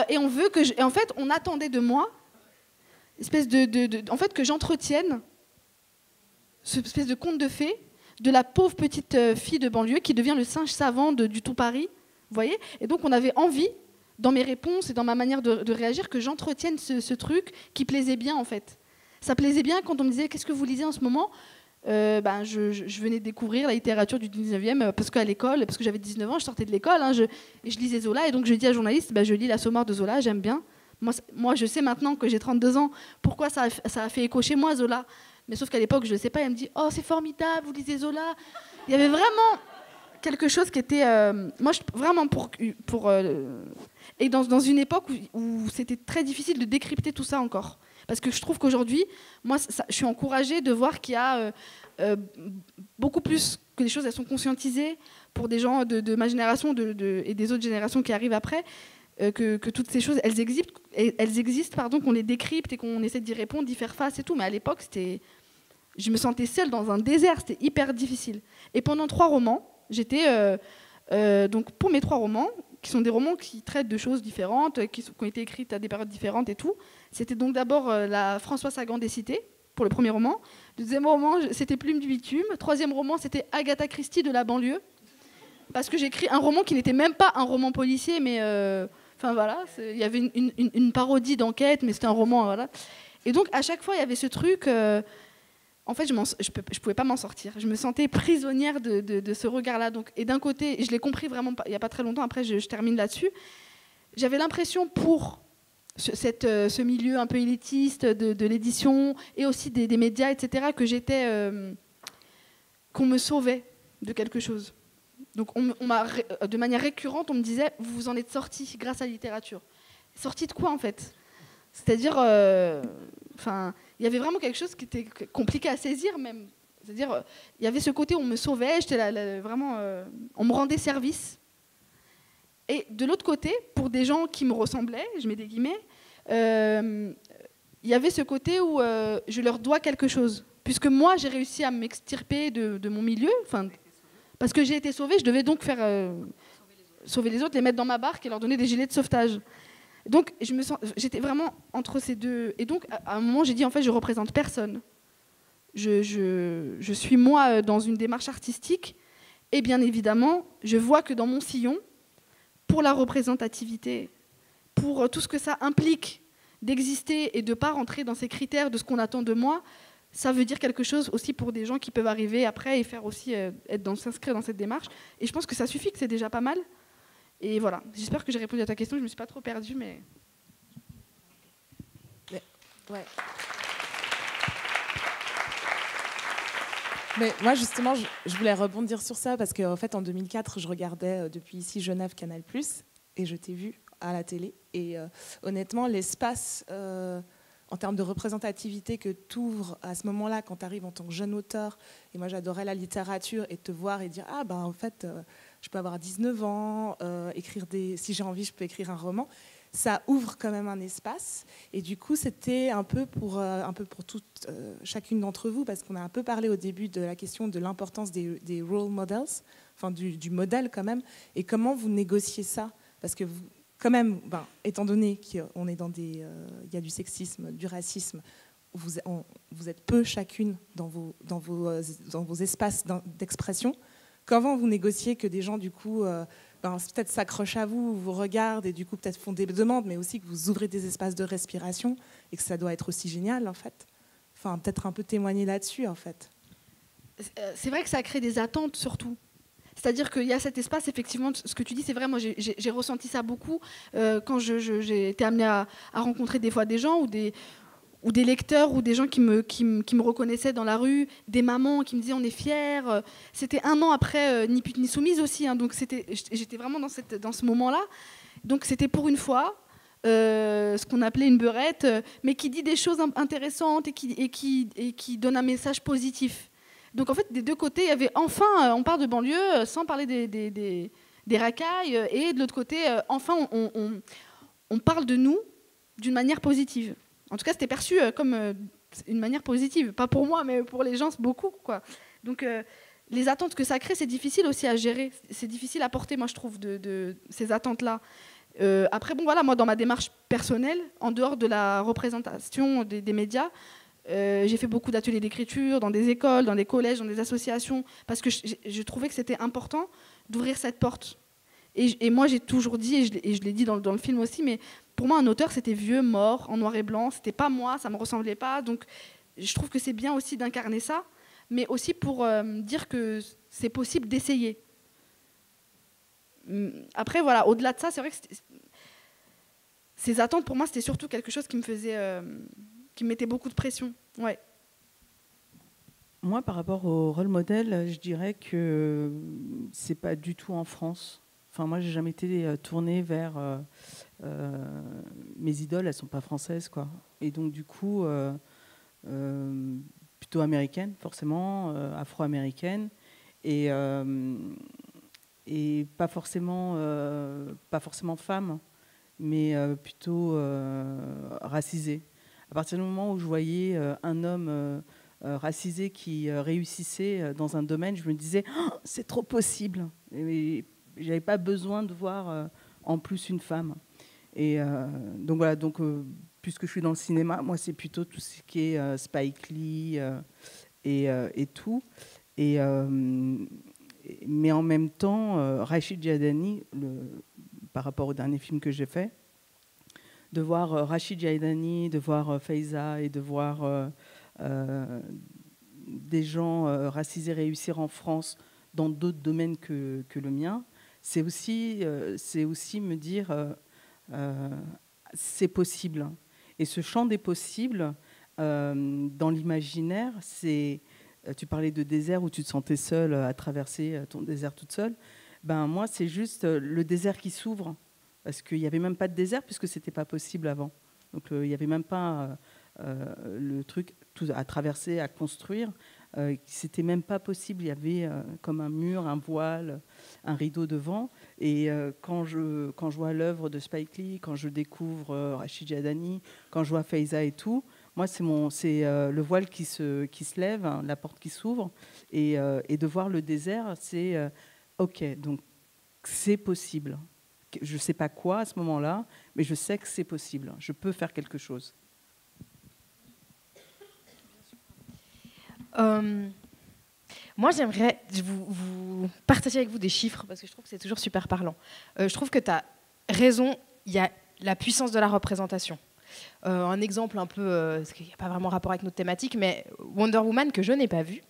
et on veut que et en fait on attendait de moi espèce en fait que j'entretienne cette espèce de conte de fées de la pauvre petite fille de banlieue qui devient le singe savant du tout Paris, vous voyez, et donc on avait envie dans mes réponses et dans ma manière de réagir, que j'entretienne ce truc qui plaisait bien, en fait. Ça plaisait bien quand on me disait « Qu'est-ce que vous lisez en ce moment ?» je venais de découvrir la littérature du 19e, parce qu'à l'école, parce que j'avais 19 ans, je sortais de l'école, et je lisais Zola, et donc je dis à la journaliste « Je lis l'Assommoir de Zola, j'aime bien. » Moi, je sais maintenant que j'ai 32 ans, pourquoi ça a fait écho chez moi, Zola. Mais sauf qu'à l'époque, je ne sais pas, elle me dit « Oh, c'est formidable, vous lisez Zola !» Il y avait vraiment quelque chose qui était... vraiment et dans une époque où c'était très difficile de décrypter tout ça encore. Parce que je trouve qu'aujourd'hui, moi, je suis encouragée de voir qu'il y a beaucoup plus que les choses, elles sont conscientisées pour des gens de ma génération et des autres générations qui arrivent après, que toutes ces choses, elles existent, qu'on les décrypte et qu'on essaie d'y répondre, d'y faire face et tout. Mais à l'époque, je me sentais seule dans un désert, c'était hyper difficile. Et pendant 3 romans, donc pour mes 3 romans, qui sont des romans qui traitent de choses différentes, qui ont été écrites à des périodes différentes et tout, c'était donc d'abord la François Sagan des cités, pour le premier roman. Le deuxième roman, c'était Plume du bitume. 3e roman, c'était Agatha Christie de la banlieue. Parce que j'ai écrit un roman qui n'était même pas un roman policier, mais... Enfin voilà, il y avait une parodie d'enquête, mais c'était un roman, voilà. Et donc à chaque fois, il y avait ce truc... en fait, je pouvais pas m'en sortir. Je me sentais prisonnière de ce regard-là. Et d'un côté, je l'ai compris vraiment il n'y a pas très longtemps, après je termine là-dessus, j'avais l'impression pour ce milieu un peu élitiste de l'édition et aussi des médias, etc., qu'on me sauvait de quelque chose. Donc de manière récurrente, on me disait « Vous vous en êtes sortis grâce à la littérature ». Sortis de quoi, en fait ? C'est-à-dire, il y avait vraiment quelque chose qui était compliqué à saisir, même. C'est-à-dire, il y avait ce côté où on me sauvait, j'étais là, vraiment, on me rendait service. Et de l'autre côté, pour des gens qui me ressemblaient, je mets des guillemets, il y avait ce côté où je leur dois quelque chose. Puisque moi, j'ai réussi à m'extirper de mon milieu, parce que j'ai été sauvée, je devais donc faire sauver les autres, les mettre dans ma barque et leur donner des gilets de sauvetage. Donc, j'étais vraiment entre ces deux. Et donc, à un moment, j'ai dit, en fait, je ne représente personne. Je suis moi dans une démarche artistique. Et bien évidemment, je vois que dans mon sillon, pour la représentativité, pour tout ce que ça implique d'exister et de ne pas rentrer dans ces critères de ce qu'on attend de moi, ça veut dire quelque chose aussi pour des gens qui peuvent arriver après et faire aussi s'inscrire dans cette démarche. Et je pense que ça suffit, que c'est déjà pas mal. Et voilà, j'espère que j'ai répondu à ta question. Je ne me suis pas trop perdue, mais... Ouais. Mais moi, justement, je voulais rebondir sur ça parce qu'en fait, en 2004, je regardais depuis ici Genève Canal+, et je t'ai vu à la télé. Et honnêtement, l'espace, en termes de représentativité que tu ouvres à ce moment-là, quand tu arrives en tant que jeune auteur, et moi, j'adorais la littérature, et te voir et dire « Ah, ben en fait, je peux avoir 19 ans, si j'ai envie, je peux écrire un roman », ça ouvre quand même un espace. Et du coup, c'était un peu pour toute, chacune d'entre vous, parce qu'on a un peu parlé au début de la question de l'importance des role models, enfin du modèle quand même, et comment vous négociez ça. Parce que vous, quand même, étant donné qu'on est il y a du sexisme, du racisme, vous êtes peu chacune dans vos espaces d'expression. Comment vous négociez que des gens, du coup, peut-être s'accrochent à vous, vous regardent et du coup peut-être font des demandes, mais aussi que vous ouvrez des espaces de respiration et que ça doit être aussi génial, en fait. Enfin, peut-être un peu témoigner là-dessus, en fait. C'est vrai que ça crée des attentes, surtout. C'est-à-dire qu'il y a cet espace, effectivement, ce que tu dis, c'est vrai, moi j'ai ressenti ça beaucoup quand j'ai été amenée à rencontrer des fois des gens ou des lecteurs ou des gens qui me reconnaissaient dans la rue, des mamans qui me disaient on est fiers. C'était 1 an après Ni pute ni soumise aussi, hein, donc j'étais vraiment dans ce moment-là. Donc c'était pour une fois ce qu'on appelait une beurette, mais qui dit des choses intéressantes et qui donne un message positif. Donc en fait, des deux côtés, il y avait enfin, on parle de banlieue sans parler des racailles, et de l'autre côté, enfin, on parle de nous d'une manière positive. En tout cas, c'était perçu comme une manière positive. Pas pour moi, mais pour les gens, c'est beaucoup, quoi. Donc, les attentes que ça crée, c'est difficile aussi à gérer. C'est difficile à porter, moi, je trouve, de ces attentes-là. Après, bon, voilà, moi, dans ma démarche personnelle, en dehors de la représentation des médias, j'ai fait beaucoup d'ateliers d'écriture dans des écoles, dans des collèges, dans des associations, parce que je trouvais que c'était important d'ouvrir cette porte. Et moi, j'ai toujours dit, et je l'ai dit dans le film aussi, mais pour moi, un auteur, c'était vieux, mort, en noir et blanc. C'était pas moi, ça me ressemblait pas. Donc, je trouve que c'est bien aussi d'incarner ça, mais aussi pour dire que c'est possible d'essayer. Après, voilà, au-delà de ça, c'est vrai que ces attentes, pour moi, c'était surtout quelque chose qui me faisait, qui me mettait beaucoup de pression. Ouais. Moi, par rapport au rôle modèle, je dirais que c'est pas du tout en France. Enfin, moi, j'ai jamais été tournée vers mes idoles. Elles sont pas françaises, quoi. Et donc, du coup, plutôt américaines, forcément, afro-américaines, et pas forcément femmes, mais plutôt racisées. À partir du moment où je voyais un homme racisé qui réussissait dans un domaine, je me disais oh, c'est trop possible. Et j'avais pas besoin de voir en plus une femme. Et donc voilà. Donc puisque je suis dans le cinéma, moi c'est plutôt tout ce qui est Spike Lee et tout. Et mais en même temps, Rachid Djadani, par rapport au dernier film que j'ai fait, de voir Rachid Djadani, de voir Faiza et de voir des gens racisés réussir en France dans d'autres domaines que le mien, c'est aussi me dire c'est possible. Et ce champ des possibles, dans l'imaginaire, c'est... Tu parlais de désert où tu te sentais seule à traverser ton désert toute seule. Ben, moi, c'est juste le désert qui s'ouvre. Parce qu'il n'y avait même pas de désert puisque ce n'était pas possible avant. Donc il n'y avait même pas le truc tout à traverser, à construire. C'était même pas possible. Il y avait comme un mur, un voile, un rideau devant. Et quand je vois l'œuvre de Spike Lee, quand je découvre Rachid Djadani, quand je vois Faiza et tout, moi c'est le voile qui se lève, hein, la porte qui s'ouvre, et de voir le désert, c'est ok. Donc c'est possible. Je ne sais pas quoi à ce moment-là, mais je sais que c'est possible. Je peux faire quelque chose. Moi, j'aimerais vous partager avec vous des chiffres, parce que je trouve que c'est toujours super parlant. Je trouve que tu as raison, il y a la puissance de la représentation. Un exemple un peu, parce qu'il n'y a pas vraiment rapport avec notre thématique, mais Wonder Woman, que je n'ai pas vu,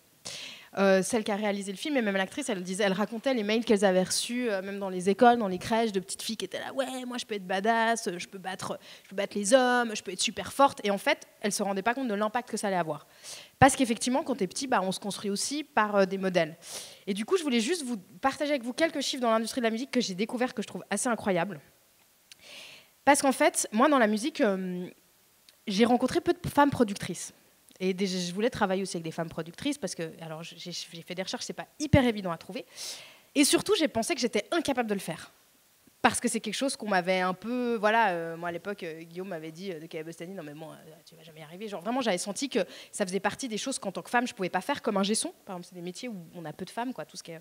celle qui a réalisé le film, et même l'actrice, elle racontait les mails qu'elles avaient reçus, même dans les écoles, dans les crèches, de petites filles qui étaient là, ouais, moi je peux être badass, je peux battre les hommes, je peux être super forte. Et en fait, elles se rendaient pas compte de l'impact que ça allait avoir. Parce qu'effectivement, quand t'es petit, on se construit aussi par des modèles. Et du coup, je voulais juste vous partager avec vous quelques chiffres dans l'industrie de la musique que j'ai découvert, que je trouve assez incroyables. Parce qu'en fait, moi, dans la musique, j'ai rencontré peu de femmes productrices. Et je voulais travailler aussi avec des femmes productrices parce que, alors j'ai fait des recherches, c'est pas hyper évident à trouver. Et surtout, j'ai pensé que j'étais incapable de le faire. Parce que c'est quelque chose qu'on m'avait un peu, voilà, moi à l'époque, Guillaume m'avait dit de Kaya Bostani, non mais bon, tu vas jamais y arriver. Genre vraiment, j'avais senti que ça faisait partie des choses qu'en tant que femme, je pouvais pas faire, comme un gesson. Par exemple, c'est des métiers où on a peu de femmes, quoi, tout ce qui est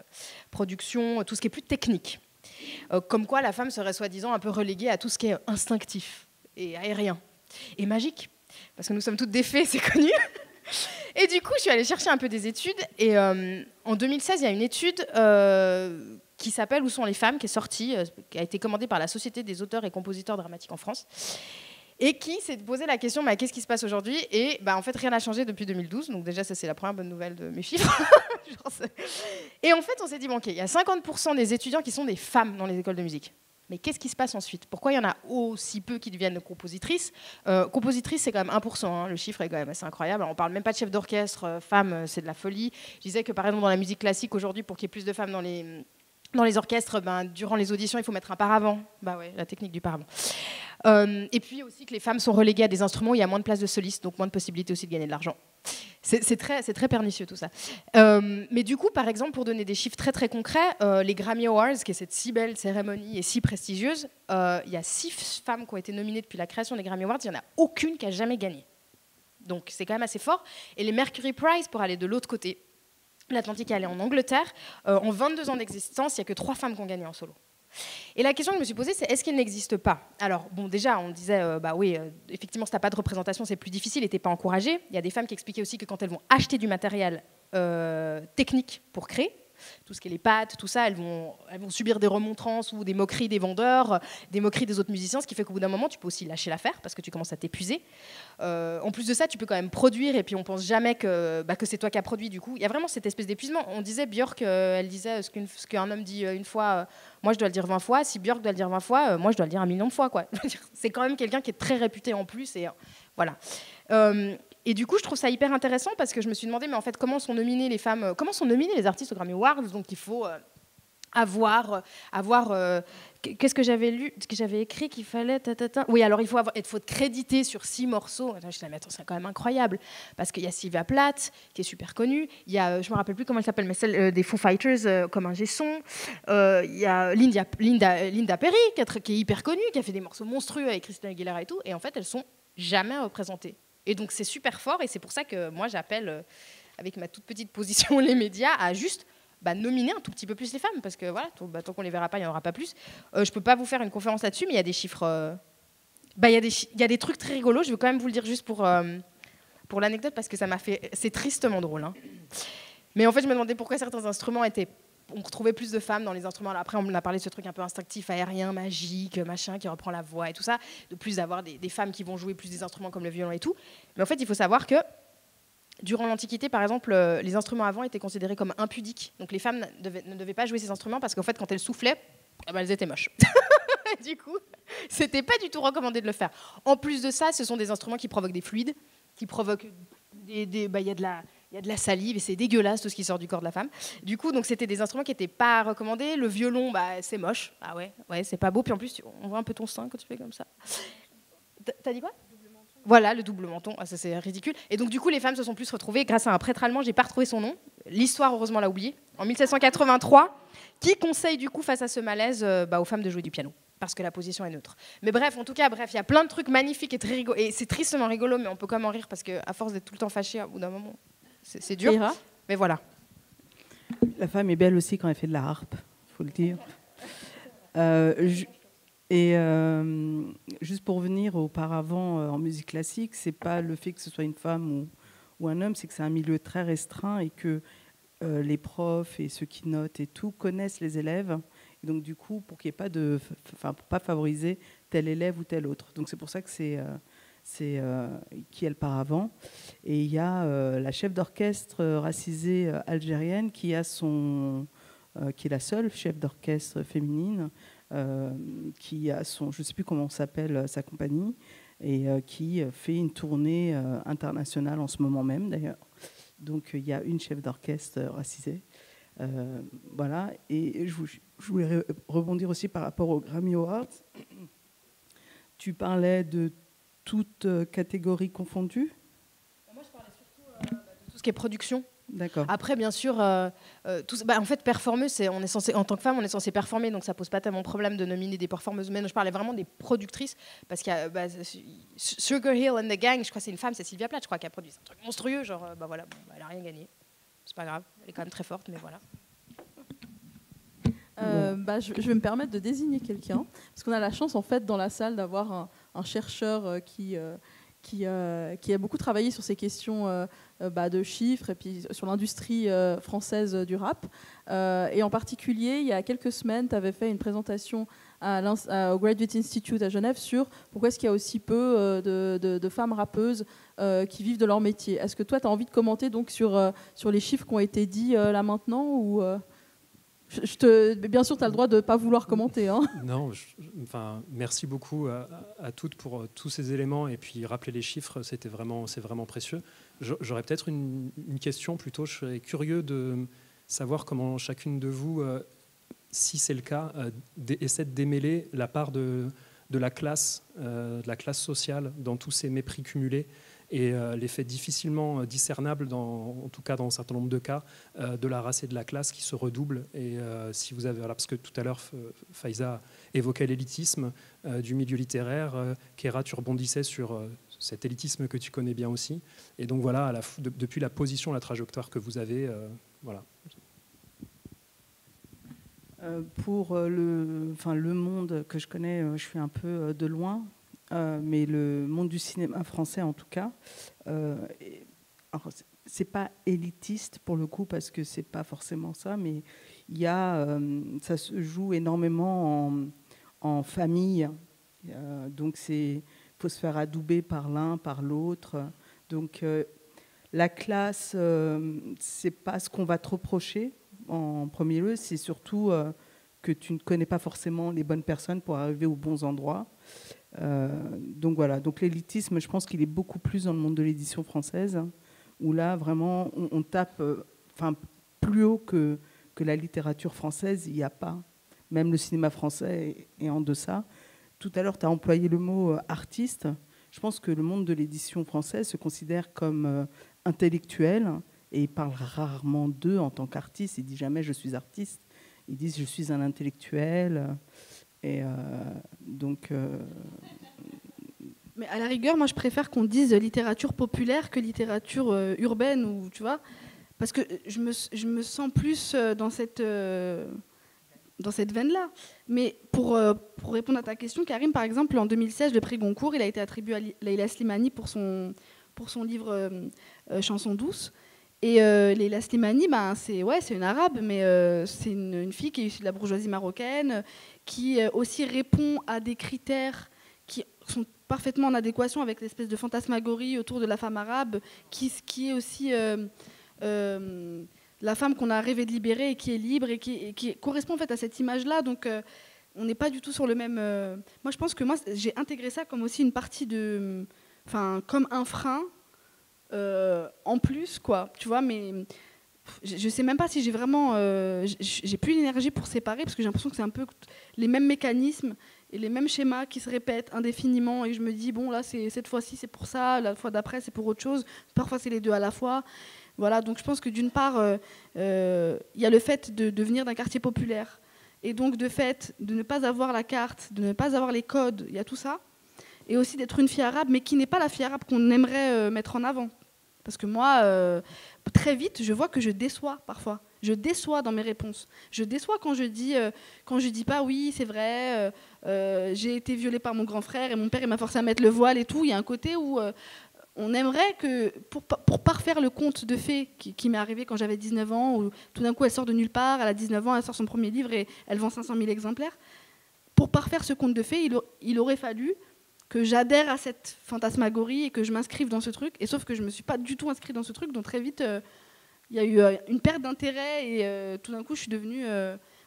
production, tout ce qui est plus technique. Comme quoi, la femme serait soi-disant un peu reléguée à tout ce qui est instinctif et aérien et magique. Parce que nous sommes toutes des fées, c'est connu. Et du coup, je suis allée chercher un peu des études. Et en 2016, il y a une étude qui s'appelle « Où sont les femmes ?», qui est sortie, qui a été commandée par la Société des auteurs et compositeurs dramatiques en France, et qui s'est posé la question qu'est-ce qui se passe aujourd'hui ? Et en fait, rien n'a changé depuis 2012. Donc déjà, ça, c'est la première bonne nouvelle de mes chiffres. Et en fait, on s'est dit, il y a 50% des étudiants qui sont des femmes dans les écoles de musique. Mais qu'est-ce qui se passe ensuite ? Pourquoi il y en a aussi peu qui deviennent compositrices ? Compositrices, c'est quand même 1%, hein, le chiffre est quand même assez incroyable. Alors, on ne parle même pas de chef d'orchestre, femmes, c'est de la folie. Je disais que par exemple dans la musique classique aujourd'hui, pour qu'il y ait plus de femmes dans les orchestres, durant les auditions, il faut mettre un paravent. La technique du paravent. Et puis aussi que les femmes sont reléguées à des instruments où il y a moins de place de soliste, donc moins de possibilités aussi de gagner de l'argent. C'est très pernicieux tout ça. Mais du coup, par exemple, pour donner des chiffres très très concrets, les Grammy Awards, qui est cette si belle cérémonie et si prestigieuse, il y a 6 femmes qui ont été nominées depuis la création des Grammy Awards, il n'y en a aucune qui a jamais gagné. Donc c'est quand même assez fort. Et les Mercury Prize, pour aller de l'autre côté, l'Atlantique est allé en Angleterre, en 22 ans d'existence, il n'y a que 3 femmes qui ont gagné en solo. Et la question que je me suis posée, c'est est-ce qu'il n'existe pas ? Alors, déjà, on disait, oui, effectivement, si tu n'as pas de représentation, c'est plus difficile et tu n'es pas encouragé. Il y a des femmes qui expliquaient aussi que quand elles vont acheter du matériel technique pour créer, tout ce qui est les pattes, tout ça, elles vont subir des remontrances ou des moqueries des vendeurs, des moqueries des autres musiciens, ce qui fait qu'au bout d'un moment, tu peux aussi lâcher l'affaire parce que tu commences à t'épuiser. En plus de ça, tu peux quand même produire et puis on pense jamais que c'est toi qui as produit. Du coup, il y a vraiment cette espèce d'épuisement. On disait, Björk, elle disait ce qu'un homme dit une fois, moi je dois le dire 20 fois. Si Björk doit le dire 20 fois, moi je dois le dire 1 million de fois, quoi. C'est quand même quelqu'un qui est très réputé en plus et voilà. Et du coup, je trouve ça hyper intéressant parce que je me suis demandé, mais en fait, comment sont nominées les femmes, comment sont nominés les artistes aux Grammy Awards? Donc, il faut qu'est-ce que j'avais lu, ce que j'avais écrit qu'il fallait Oui, alors il faut être crédité sur 6 morceaux. Attends, je disais, mais attends, c'est quand même incroyable parce qu'il y a Sylvia Plath qui est super connue, il y a, je me rappelle plus comment elle s'appelle, mais celle des Foo Fighters comme ingé son, il y a Linda Perry qui est hyper connue, qui a fait des morceaux monstrueux avec Christina Aguilera et tout, et en fait elles sont jamais représentées. Et donc c'est super fort, et c'est pour ça que moi j'appelle avec ma toute petite position les médias à juste nominer un tout petit peu plus les femmes, parce que voilà, tant qu'on les verra pas, il n'y en aura pas plus. Je peux pas vous faire une conférence là-dessus, mais il y a des chiffres... il y a des trucs très rigolos, je veux quand même vous le dire juste pour l'anecdote, parce que ça m'a fait... C'est tristement drôle. Hein. Mais en fait, je me demandais pourquoi certains instruments étaient... On retrouvait plus de femmes dans les instruments. Après, on a parlé de ce truc un peu instinctif, aérien, magique, machin, qui reprend la voix et tout ça, de plus d'avoir des femmes qui vont jouer plus des instruments comme le violon et tout. Mais en fait, il faut savoir que durant l'Antiquité, par exemple, les instruments avant étaient considérés comme impudiques. Donc les femmes ne devaient pas jouer ces instruments parce qu'en fait, quand elles soufflaient, elles étaient moches. Du coup, c'était pas du tout recommandé de le faire. En plus de ça, ce sont des instruments qui provoquent des fluides, qui provoquent il y a de la salive et c'est dégueulasse tout ce qui sort du corps de la femme. Du coup, donc c'était des instruments qui n'étaient pas recommandés. Le violon, c'est moche. Ah ouais, c'est pas beau. Puis en plus, on voit un peu ton sein quand tu fais comme ça. T'as dit quoi ? Voilà, le double menton, ça c'est ridicule. Et donc du coup, les femmes se sont plus retrouvées grâce à un prêtre allemand, j'ai pas retrouvé son nom, l'histoire heureusement l'a oublié, en 1783, qui conseille du coup face à ce malaise aux femmes de jouer du piano, parce que la position est neutre. Mais bref, en tout cas, il y a plein de trucs magnifiques et très rigolos, et c'est tristement rigolo, mais on peut quand même en rire, parce qu'à force d'être tout le temps fâchée, au bout d'un moment, c'est dur. Mais voilà. La femme est belle aussi quand elle fait de la harpe, il faut le dire. Et juste pour revenir auparavant en musique classique, c'est pas le fait que ce soit une femme ou un homme, c'est que c'est un milieu très restreint et que les profs et ceux qui notent et tout connaissent les élèves. Et donc du coup, pour qu'il n'y ait pas pour pas favoriser tel élève ou tel autre. Donc c'est pour ça que c'est qui est le paravent. Et il y a la chef d'orchestre racisée algérienne qui est la seule chef d'orchestre féminine. Qui a je ne sais plus comment s'appelle sa compagnie, et qui fait une tournée internationale en ce moment même d'ailleurs. Donc il y a une chef d'orchestre racisée. Voilà. Et je voulais rebondir aussi par rapport aux Grammy Awards. Tu parlais de toutes catégories confondues ? Moi je parlais surtout de tout ce qui est production. D'accord. Après, bien sûr, en fait, performeuse, en tant que femme, on est censé performer, donc ça pose pas tellement de problème de nominer des performeuses. Mais je parlais vraiment des productrices, parce qu'il y a Sugar Hill and the Gang, je crois que c'est une femme, c'est Sylvia Plath, je crois, qui a produit un truc monstrueux, genre, elle a rien gagné. C'est pas grave, elle est quand même très forte, mais voilà. Je vais me permettre de désigner quelqu'un, parce qu'on a la chance, en fait, dans la salle, d'avoir un chercheur qui a beaucoup travaillé sur ces questions de chiffres et puis sur l'industrie française du rap. Et en particulier, il y a quelques semaines, tu avais fait une présentation au Graduate Institute à Genève sur pourquoi est-ce qu'il y a aussi peu de femmes rappeuses qui vivent de leur métier. Est-ce que toi, tu as envie de commenter donc, sur les chiffres qui ont été dits là maintenant ou, bien sûr, tu as le droit de ne pas vouloir commenter. Hein. Non, merci beaucoup à toutes pour tous ces éléments. Et puis, rappeler les chiffres, c'est vraiment précieux. J'aurais peut-être une question plutôt. Je serais curieux de savoir comment chacune de vous, si c'est le cas, essaie de démêler la part de la classe sociale dans tous ces mépris cumulés et l'effet difficilement discernable, en tout cas dans un certain nombre de cas, de la race et de la classe qui se redoublent. Et si vous avez, parce que tout à l'heure, Faiza évoquait l'élitisme du milieu littéraire, Kéra, tu rebondissais sur cet élitisme que tu connais bien aussi. Et donc voilà, depuis la position, la trajectoire que vous avez, voilà. Pour le monde que je connais, je suis un peu de loin. Mais le monde du cinéma français, en tout cas, c'est pas élitiste pour le coup parce que c'est pas forcément ça, mais ça se joue énormément en famille. Donc faut se faire adouber par l'un, par l'autre. Donc la classe, c'est pas ce qu'on va te reprocher en premier lieu, c'est surtout que tu ne connais pas forcément les bonnes personnes pour arriver aux bons endroits. Donc voilà, donc l'élitisme, je pense qu'il est beaucoup plus dans le monde de l'édition française, où là, vraiment, on tape plus haut que la littérature française, il n'y a pas. Même le cinéma français est en deçà. Tout à l'heure, tu as employé le mot artiste. Je pense que le monde de l'édition française se considère comme intellectuel, et ils parlent rarement d'eux en tant qu'artistes. Ils disent jamais « je suis artiste ». Ils disent « je suis un intellectuel ». Et donc... Mais à la rigueur, moi, je préfère qu'on dise littérature populaire que littérature urbaine, ou, tu vois, parce que je me sens plus dans cette veine-là. Mais pour répondre à ta question, Karim, par exemple, en 2016, le prix Goncourt, il a été attribué à Leila Slimani pour son livre Chansons douces. Et Leila Slimani, c'est une arabe, mais c'est une fille qui est issue de la bourgeoisie marocaine, qui aussi répond à des critères qui sont parfaitement en adéquation avec l'espèce de fantasmagorie autour de la femme arabe, qui est aussi la femme qu'on a rêvé de libérer et qui est libre et qui correspond en fait à cette image-là. Donc on n'est pas du tout sur le même... Moi, je pense que j'ai intégré ça comme aussi une partie de... comme un frein en plus, quoi. Tu vois, mais je sais même pas si j'ai vraiment... j'ai plus l'énergie pour séparer, parce que j'ai l'impression que c'est un peu les mêmes mécanismes et les mêmes schémas qui se répètent indéfiniment, et je me dis, bon, là, cette fois-ci, c'est pour ça, la fois d'après, c'est pour autre chose, parfois, c'est les deux à la fois. Voilà, donc je pense que d'une part, y a le fait de venir d'un quartier populaire, et donc de fait de ne pas avoir la carte, de ne pas avoir les codes, il y a tout ça, et aussi d'être une fille arabe, mais qui n'est pas la fille arabe qu'on aimerait mettre en avant. Parce que moi, très vite, je vois que je déçois parfois. Je déçois dans mes réponses. Je déçois quand je dis pas oui, c'est vrai, j'ai été violée par mon grand frère et mon père il m'a forcé à mettre le voile et tout. Il y a un côté où on aimerait que, pour parfaire le conte de fées qui m'est arrivé quand j'avais 19 ans, où tout d'un coup elle sort de nulle part, elle a 19 ans, elle sort son premier livre et elle vend 500 000 exemplaires. Pour parfaire ce conte de fées, il aurait fallu que j'adhère à cette fantasmagorie et que je m'inscrive dans ce truc. Et sauf que je ne me suis pas du tout inscrite dans ce truc, donc très vite, il y a eu une perte d'intérêt et tout d'un coup, je suis devenue...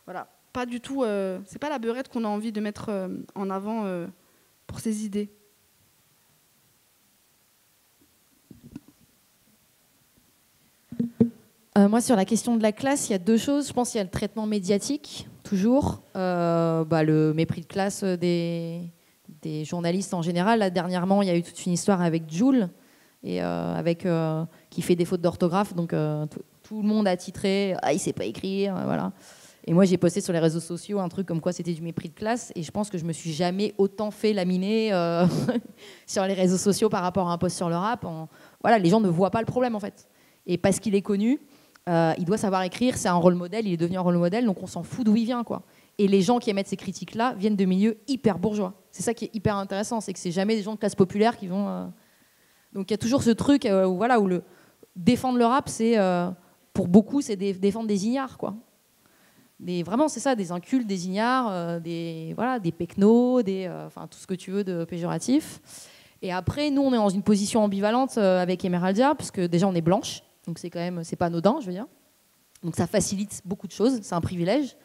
voilà, pas du tout... c'est pas la beurette qu'on a envie de mettre en avant pour ses idées. Moi, sur la question de la classe, il y a deux choses. Je pense qu'il y a le traitement médiatique, toujours. Le mépris de classe des journalistes en général. Là, dernièrement, il y a eu toute une histoire avec Jul, et qui fait des fautes d'orthographe. Donc, tout le monde a titré « Ah, il ne sait pas écrire », voilà. Et moi, j'ai posté sur les réseaux sociaux un truc comme quoi c'était du mépris de classe. Et je pense que je ne me suis jamais autant fait laminer sur les réseaux sociaux par rapport à un post sur le rap. Voilà, les gens ne voient pas le problème, en fait. Et parce qu'il est connu, il doit savoir écrire, c'est un rôle modèle, il est devenu un rôle modèle, donc on s'en fout d'où il vient, quoi. Et les gens qui émettent ces critiques-là viennent de milieux hyper bourgeois. C'est ça qui est hyper intéressant, c'est que c'est jamais des gens de classe populaire qui vont... Donc il y a toujours ce truc où défendre le rap, c'est pour beaucoup, c'est défendre des ignares, quoi. Vraiment, c'est ça, des incultes, des ignares, des pecnos, tout ce que tu veux de péjoratif. Et après, nous, on est dans une position ambivalente avec Emeraldia, parce que déjà, on est blanche, donc c'est pas anodin, je veux dire. Donc ça facilite beaucoup de choses, c'est un privilège.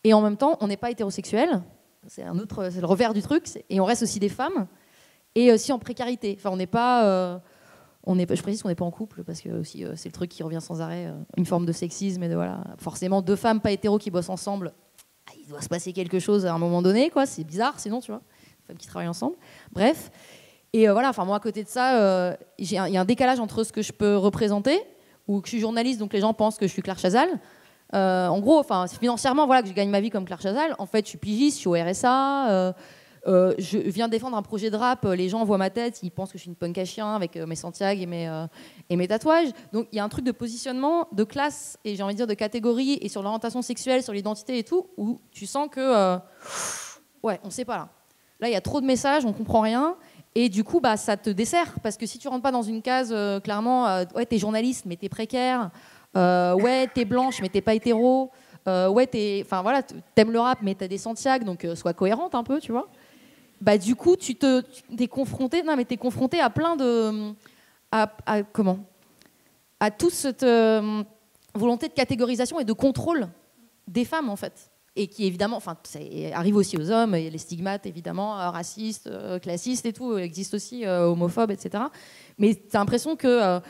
Et en même temps, on n'est pas hétérosexuel, c'est le revers du truc, et on reste aussi des femmes, et aussi en précarité. Enfin, on n'est pas... je précise qu'on n'est pas en couple, parce que aussi, c'est le truc qui revient sans arrêt, une forme de sexisme, et forcément, deux femmes pas hétéros qui bossent ensemble, il doit se passer quelque chose à un moment donné, quoi. C'est bizarre, sinon, tu vois, deux femmes qui travaillent ensemble. Bref. Et moi, à côté de ça, il y a un décalage entre ce que je peux représenter, ou que je suis journaliste, donc les gens pensent que je suis Claire Chazal. En gros, financièrement, que je gagne ma vie comme Claire Chazal. En fait, je suis pigiste, je suis au RSA. Je viens défendre un projet de rap. Les gens voient ma tête, ils pensent que je suis une punk à chien avec mes Santiago et mes tatouages. Donc, il y a un truc de positionnement, de classe et j'ai envie de dire de catégorie et sur l'orientation sexuelle, sur l'identité et tout, où tu sens que on sait pas là. Là, il y a trop de messages, on comprend rien. Et du coup, ça te dessert. Parce que si tu rentres pas dans une case, clairement, t'es journaliste, mais t'es précaire. T'es blanche, mais t'es pas hétéro. T'aimes le rap, mais t'as des Santiago, donc sois cohérente un peu, tu vois. Du coup, t'es confronté à plein de... à toute cette volonté de catégorisation et de contrôle des femmes, en fait. et qui évidemment, enfin, ça arrive aussi aux hommes, et les stigmates évidemment racistes, classistes et tout existent aussi, homophobes, etc. Mais t'as l'impression que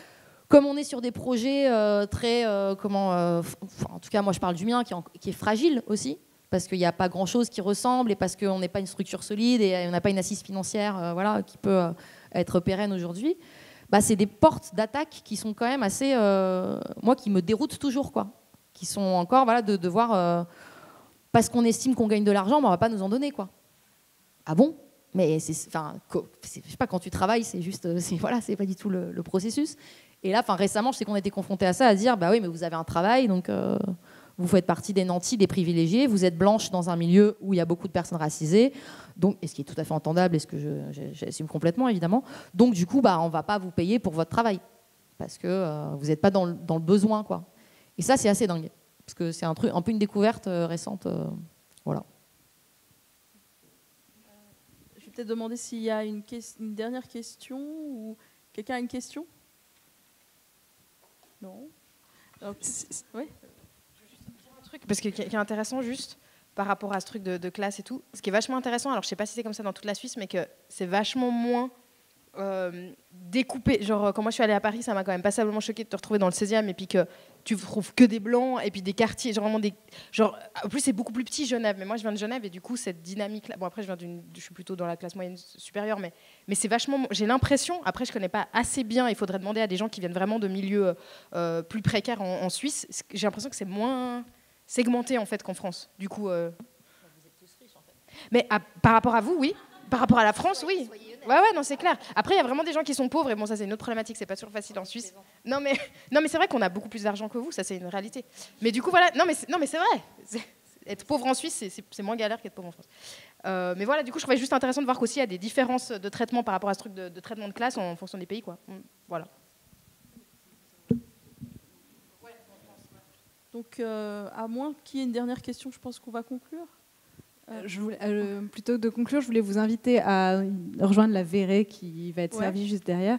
comme on est sur des projets très, en tout cas moi je parle du mien qui est fragile aussi, parce qu'il n'y a pas grand-chose qui ressemble et parce qu'on n'est pas une structure solide et on n'a pas une assise financière voilà, qui peut être pérenne aujourd'hui, bah, c'est des portes d'attaque qui sont quand même assez, moi qui me déroutent toujours, quoi, qui sont encore voilà, de devoir... parce qu'on estime qu'on gagne de l'argent, mais on ne va pas nous en donner, quoi. Ah bon? Mais je sais pas, quand tu travailles, c'est juste, voilà, c'est pas du tout le processus. Et là, récemment, je sais qu'on était confrontés à ça, à dire, bah oui, mais vous avez un travail, donc vous faites partie des nantis, des privilégiés, vous êtes blanche dans un milieu où il y a beaucoup de personnes racisées, donc, et ce qui est tout à fait entendable, et ce que j'assume complètement, évidemment. Donc, du coup, bah, on ne va pas vous payer pour votre travail, parce que vous n'êtes pas dans le besoin, quoi. Et ça, c'est assez dingue. Parce que c'est un peu une découverte récente. Voilà. Je vais peut-être demander s'il y a une dernière question ou quelqu'un a une question? Non. Alors, oui. Je veux juste dire un truc parce que qui est intéressant juste par rapport à ce truc de classe et tout. Ce qui est vachement intéressant, alors je sais pas si c'est comme ça dans toute la Suisse, mais que c'est vachement moins découpé. Genre quand moi je suis allée à Paris, ça m'a quand même passablement choqué de te retrouver dans le 16e et puis que tu trouves que des blancs et puis des quartiers, genre vraiment des, genre en plus c'est beaucoup plus petit Genève, mais moi je viens de Genève et du coup cette dynamique là, bon après je suis plutôt dans la classe moyenne supérieure, mais c'est vachement, j'ai l'impression, après je connais pas assez bien, il faudrait demander à des gens qui viennent vraiment de milieux plus précaires en Suisse, j'ai l'impression que c'est moins segmenté en fait qu'en France. Du coup, vous êtes tous riches en fait. Mais par rapport à vous, oui. Par rapport à la France, oui. Ouais, non, c'est clair. Après, il y a vraiment des gens qui sont pauvres, et bon, ça, c'est une autre problématique, c'est pas toujours facile en Suisse. Non, mais c'est vrai qu'on a beaucoup plus d'argent que vous, ça, c'est une réalité. Mais du coup, voilà, non, mais c'est vrai. Être pauvre en Suisse, c'est moins galère qu'être pauvre en France. Mais voilà, du coup, je trouvais juste intéressant de voir qu'aussi, il y a des différences de traitement par rapport à ce truc de traitement de classe en fonction des pays, quoi. Voilà. Donc, à moins qu'il y ait une dernière question, je pense qu'on va conclure. Plutôt que de conclure, je voulais vous inviter à rejoindre la Verrée qui va être servie juste derrière.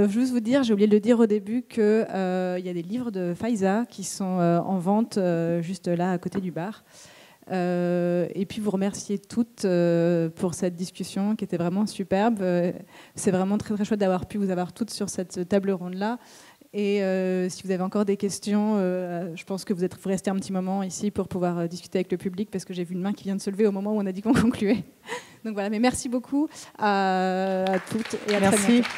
Juste vous dire, j'ai oublié de le dire au début, qu'il y a des livres de Faiza qui sont en vente juste là à côté du bar. Et puis vous remercier toutes pour cette discussion qui était vraiment superbe. C'est vraiment très très chouette d'avoir pu vous avoir toutes sur cette table ronde-là. Et si vous avez encore des questions, je pense que vous restez un petit moment ici pour pouvoir discuter avec le public, parce que j'ai vu une main qui vient de se lever au moment où on a dit qu'on concluait. Donc voilà, mais merci beaucoup à toutes et à très bientôt.